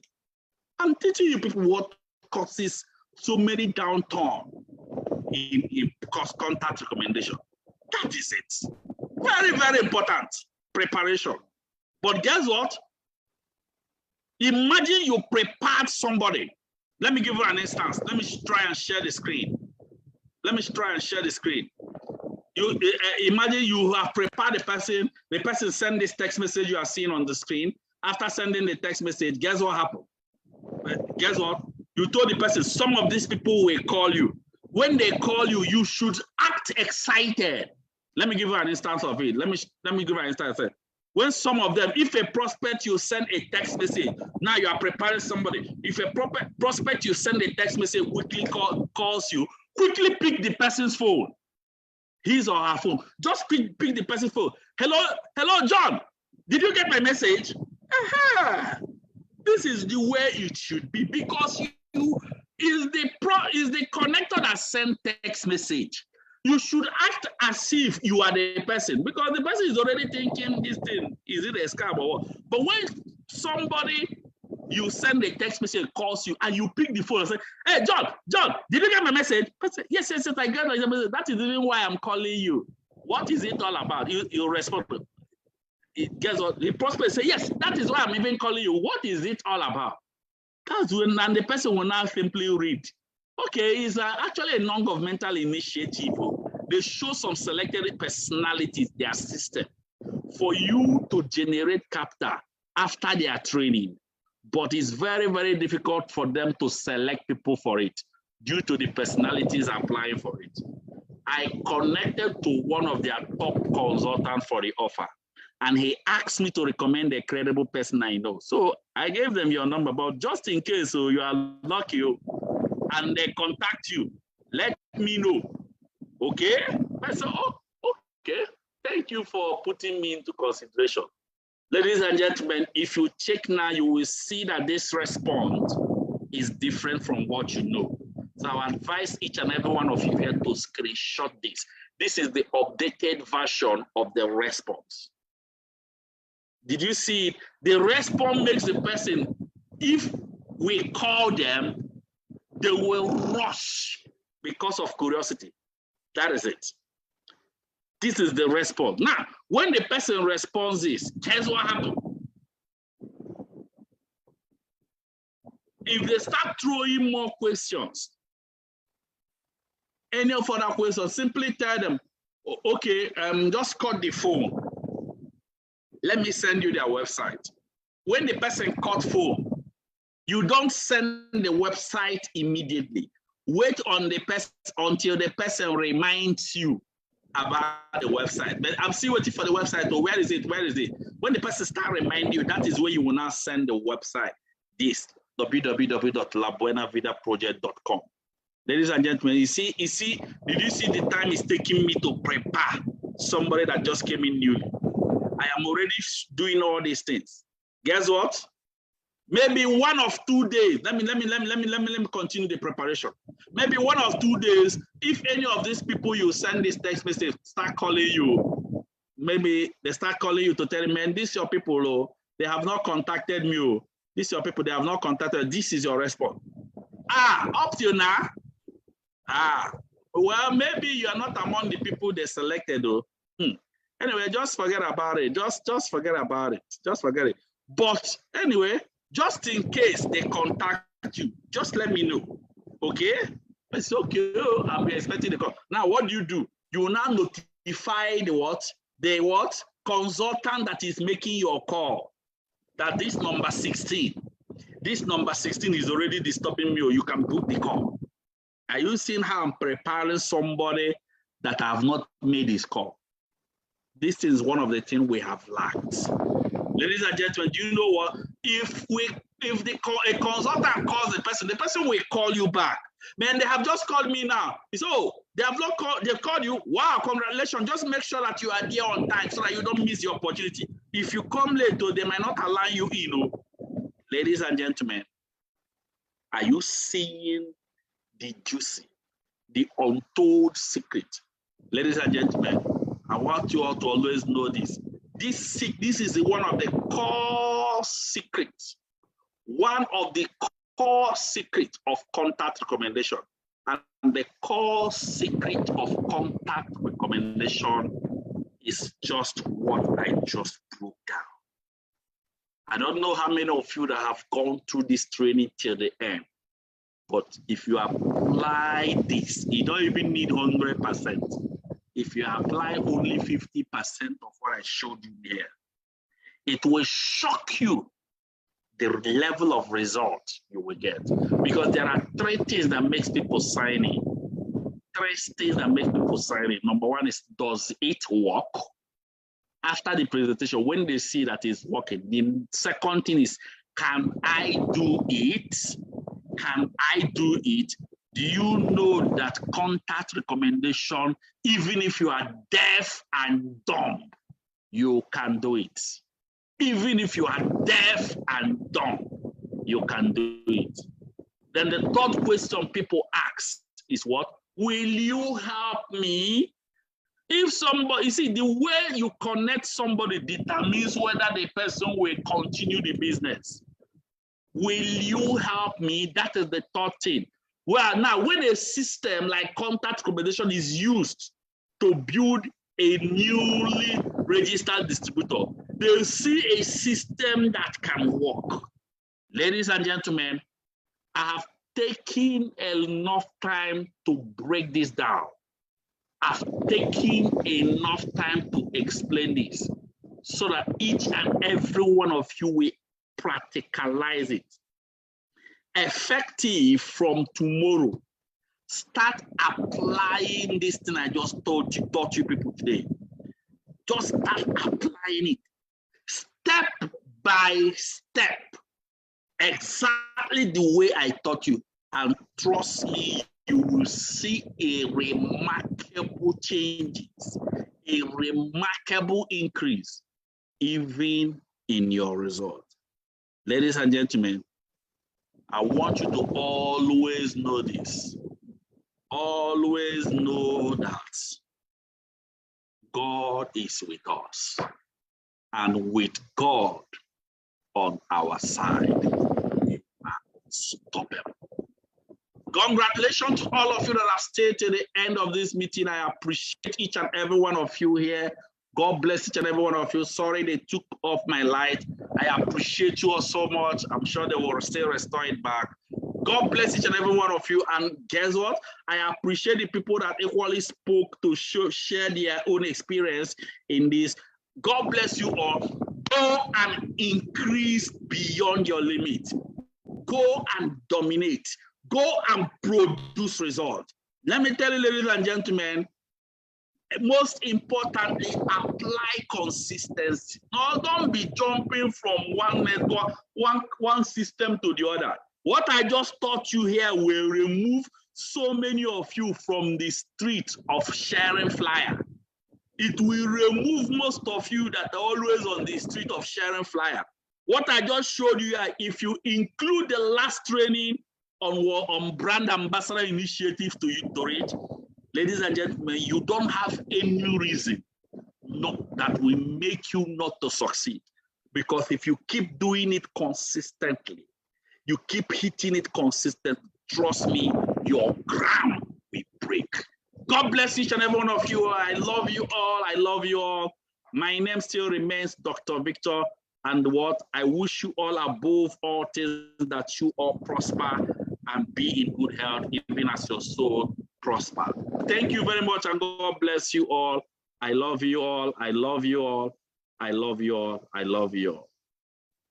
S2: I'm teaching you people what causes so many downturn in contact recommendation. That is it. Very, very important. Preparation. But guess what? Imagine you prepared somebody. Let me give you an instance. Let me try and share the screen. You imagine you have prepared the person send this text message you are seeing on the screen. After sending the text message, guess what happened? Guess what? You told the person, some of these people will call you. When they call you, you should act excited. Let me give you an instance of it. Let me give you an instance. When some of them, if a prospect you send a text message, now you are preparing somebody. If a prospect you send a text message quickly calls you, quickly pick the person's phone. His or her phone. Just pick the person's phone. Hello, John. Did you get my message? This is the way it should be, because you is the connector that sent text message. You should act as if you are the person, because the person is already thinking this thing, is it a scam or what? But when somebody you send a text message, calls you, and you pick the phone and say, hey, John, did you get my message? Yes, I got my message. That is the reason why I'm calling you. What is it all about? You respond. Guess what? The prospect say, yes, that is why I'm even calling you. What is it all about? That's when, and the person will now simply read. Okay, it's actually a non-governmental initiative. They show some selected personalities, their system, for you to generate capital after their training. But it's very, very difficult for them to select people for it due to the personalities applying for it. I connected to one of their top consultants for the offer. and he asked me to recommend a credible person I know. So I gave them your number, but just in case so you are lucky and they contact you, let me know. Okay? I said, oh, okay. Thank you for putting me into consideration. Ladies and gentlemen, if you check now, you will see that this response is different from what you know. So I advise each and every one of you here to screenshot this. This is the updated version of the response. Did you see it? The response makes the person, if we call them, they will rush because of curiosity. That is it. This is the response. Now, when the person responds this, guess what happens? If they start throwing more questions, any of other questions, simply tell them, okay, just cut the phone. Let me send you their website. When the person cut phone, you don't send the website immediately. Wait on the person until the person reminds you about the website. But I'm still waiting for the website. Oh, where is it? Where is it? When the person start reminding you, that is where you will now send the website. This www.labuenavidaproject.com. Ladies and gentlemen, you see, did you see the time it's taking me to prepare somebody that just came in newly? I am already doing all these things. Guess what? Maybe 1 or 2 days. Let me continue the preparation. Maybe 1 or 2 days. If any of these people you send this text message start calling you, maybe they start calling you to tell you, man, this is your people. Oh, they have not contacted me. Oh, this is your people. They have not contacted. This is your response. Up till now. Well, maybe you are not among the people they selected. Though. Anyway, just forget about it. Just forget about it. Just forget it. But anyway, just in case they contact you, just let me know. Okay? It's okay. I'm expecting the call. Now, what do? You will now notify the what? The what? Consultant that is making your call. That this number 16. This number 16 is already disturbing me, or you can book the call. Are you seeing how I'm preparing somebody that I have not made this call? This is one of the things we have lacked. Ladies and gentlemen, do you know what? If a consultant calls the person will call you back. Man, they have just called me now. It's they have not called, they've called you. Wow, congratulations. Just make sure that you are there on time so that you don't miss the opportunity. If you come late, they might not allow you in. Ladies and gentlemen, are you seeing the juicy, the untold secret? Ladies and gentlemen, I want you all to always know this. This is one of the core secrets. One of the core secrets of contact recommendation. And the core secret of contact recommendation is just what I just broke down. I don't know how many of you that have gone through this training till the end. But if you apply this, you don't even need 100%. If you apply only 50% of what I showed you here, it will shock you the level of result you will get. Because there are 3 things that makes people sign in. 3 things that make people sign in. Number 1 is, does it work? After the presentation, when they see that it's working, the second thing is, can I do it? Can I do it? Do you know that contact recommendation, even if you are deaf and dumb, you can do it? Even if you are deaf and dumb, you can do it. Then the third question people ask is what? Will you help me? If somebody, you see, the way you connect somebody determines whether the person will continue the business. Will you help me? That is the third thing. Well, now, when a system like contact recommendation is used to build a newly registered distributor, they'll see a system that can work. Ladies and gentlemen, I have taken enough time to break this down. I've taken enough time to explain this so that each and every one of you will practicalize it. Effective from tomorrow, start applying this thing I just taught you people today. Just start applying it step by step, exactly the way I taught you. And trust me, you will see a remarkable changes, a remarkable increase, even in your results. Ladies and gentlemen, I want you to always know this. Always know that God is with us. And with God on our side, we are unstoppable. Congratulations to all of you that have stayed to the end of this meeting. I appreciate each and every one of you here. God bless each and every one of you. Sorry they took off my light. I appreciate you all so much. I'm sure they will still restore it back. God bless each and every one of you. And guess what? I appreciate the people that equally spoke to share their own experience in this. God bless you all. Go and increase beyond your limit. Go and dominate. Go and produce results. Let me tell you, ladies and gentlemen, most importantly, apply consistency. Now, don't be jumping from one network, one system to the other. What I just taught you here will remove so many of you from the street of sharing flyer. It will remove most of you that are always on the street of sharing flyer. What I just showed you here, if you include the last training on brand ambassador initiative to it, ladies and gentlemen, you don't have any reason that will make you not to succeed. Because if you keep doing it consistently, you keep hitting it consistently, trust me, your ground will break. God bless each and every one of you. I love you all. I love you all. My name still remains Dr. Victor. And what I wish you all above all things that you all prosper and be in good health, even as your soul prosper. Thank you very much, and God bless you all. I love you all. I love you all. I love you all. I love you all.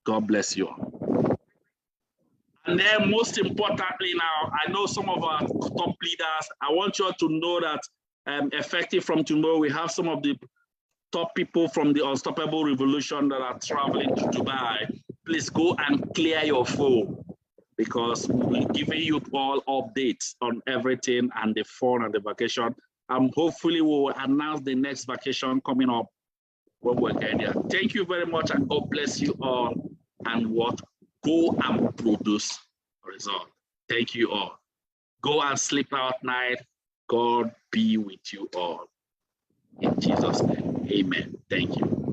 S2: God bless you all. And then most importantly now, I know some of our top leaders, I want you all to know that effective from tomorrow, we have some of the top people from the Unstoppable Revolution that are traveling to Dubai. Please go and clear your phone, because we're giving you all updates on everything and the fun and the vacation. Hopefully we will announce the next vacation coming up when we're there. Thank you very much, and God bless you all. And go and produce a result. Thank you all. Go and sleep out night. God be with you all. In Jesus' name, amen. Thank you.